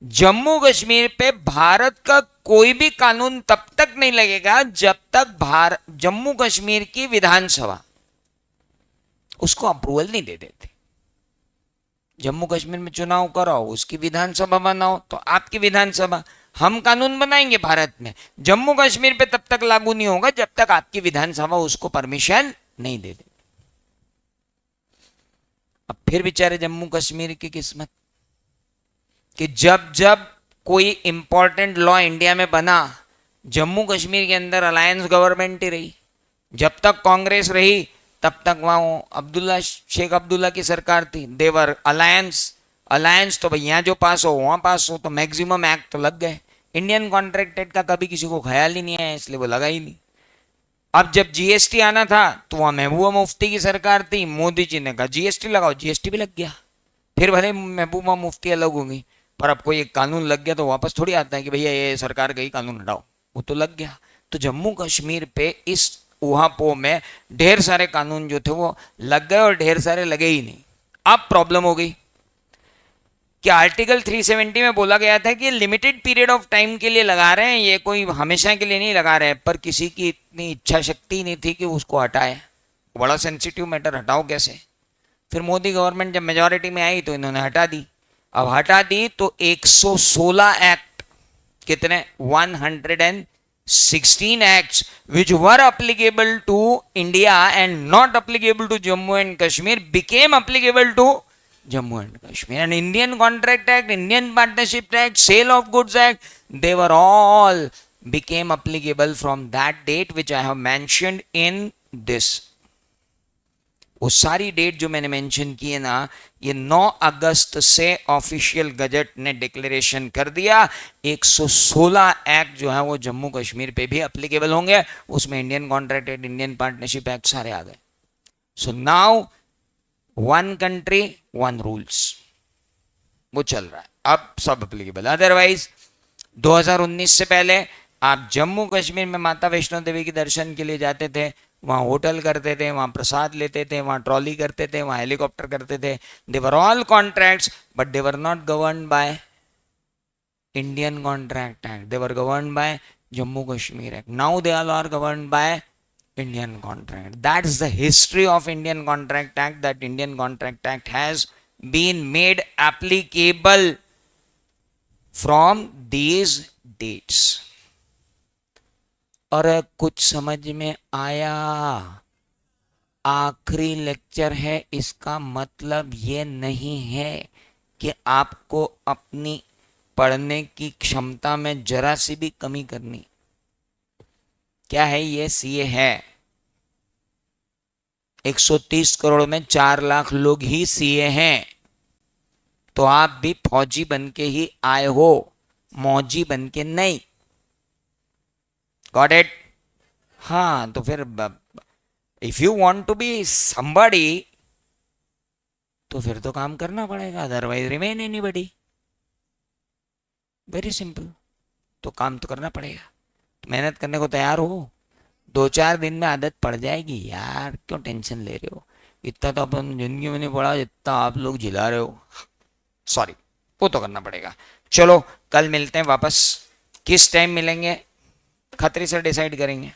जम्मू कश्मीर पे भारत का कोई भी कानून तब तक नहीं लगेगा जब तक जम्मू कश्मीर की विधानसभा उसको अप्रूवल नहीं दे देते। जम्मू कश्मीर में चुनाव कराओ, उसकी विधानसभा बनाओ, तो आपकी विधानसभा, हम कानून बनाएंगे भारत में, जम्मू कश्मीर पे तब तक लागू नहीं होगा जब तक आपकी विधानसभा उसको परमिशन नहीं दे दे। अब फिर बेचारे जम्मू कश्मीर की किस्मत कि जब जब कोई इंपॉर्टेंट लॉ इंडिया में बना, जम्मू कश्मीर के अंदर अलायंस गवर्नमेंट ही रही। जब तक कांग्रेस रही तब तक वहां शेख अब्दुल्ला की सरकार थी, देवर अलायंस तो भैया जो पास हो वहां पास हो, तो मैक्सिमम एक्ट तो लग गए। इंडियन कॉन्ट्रैक्ट एक्ट का कभी किसी को ख्याल ही नहीं आया, इसलिए वो लगा ही नहीं। अब जब जीएसटी आना था तो वहां महबूबा मुफ्ती की सरकार थी, मोदी जी ने कहा जीएसटी लगाओ, जीएसटी भी लग गया। फिर भले महबूबा मुफ्ती अलग होंगी, पर अब कोई एक कानून लग गया तो वापस थोड़ी आता है कि भैया ये सरकार गई कानून हटाओ, वो तो लग गया। तो जम्मू कश्मीर पे इस ऊहापोह में ढेर सारे कानून जो थे वो लग गए और ढेर सारे लगे ही नहीं। अब प्रॉब्लम हो गई कि आर्टिकल 370 में बोला गया था कि लिमिटेड पीरियड ऑफ टाइम के लिए लगा रहे हैं, ये कोई हमेशा के लिए नहीं लगा रहे हैं। पर किसी की इतनी इच्छा शक्ति नहीं थी कि उसको हटाए, बड़ा सेंसिटिव मैटर, हटाओ कैसे। फिर मोदी गवर्नमेंट जब मेजॉरिटी में आई तो इन्होंने हटा दी। अब हटा दी तो 116 एक्ट, कितने 116 acts which were applicable to India and not applicable to Jammu and Kashmir became applicable to Jammu and Kashmir. And Indian Contract Act, Indian Partnership Act, Sale of Goods Act, they were all became applicable from that date which I have mentioned in this. वो सारी date जो मैंने mention की है ना, ये 9 अगस्त से official gazette ने डिक्लेरेशन कर दिया। 116 एक्ट जो है वो जम्मू कश्मीर पे भी एप्लीकेबल होंगे, उसमें Indian contract, Indian partnership act सारे आ गए। So now one country one rules वो चल रहा है, अब सब एप्लीकेबल। अदरवाइज 2019 से पहले आप जम्मू कश्मीर में माता वैष्णो देवी के दर्शन के लिए जाते थे, वहाँ होटल करते थे, वहाँ प्रसाद लेते थे, वहाँ ट्रॉली करते थे, वहाँ हेलीकॉप्टर करते थे। They were all contracts but they were not governed by Indian contract act, they were governed by Jammu Kashmir act. Now they all are governed by Indian contract. That is the history of Indian Contract Act, that Indian Contract Act has been made applicable from these dates. और कुछ समझ में आया? आखिरी lecture है, इसका मतलब ये नहीं है कि आपको अपनी पढ़ने की क्षमता में जरा सी भी कमी करनी। क्या है ये? सीए है। 130 करोड़ में 4 लाख लोग ही सीए हैं, तो आप भी फौजी बन के ही आए हो, मौजी बन के नहीं। Got it? हाँ, तो फिर if you want to be somebody तो फिर तो काम करना पड़ेगा, otherwise remain anybody. Very simple. तो काम तो करना पड़ेगा, तो मेहनत करने को तैयार हो। 2-4 दिन में आदत पड़ जाएगी यार, क्यों टेंशन ले रहे हो? इतना तो अपन जिंदगी में नहीं पढ़ा जितना आप लोग झिला रहे हो। सॉरी, वो तो करना पड़ेगा। चलो कल मिलते हैं वापस। किस टाइम मिलेंगे खत्री से डिसाइड करेंगे।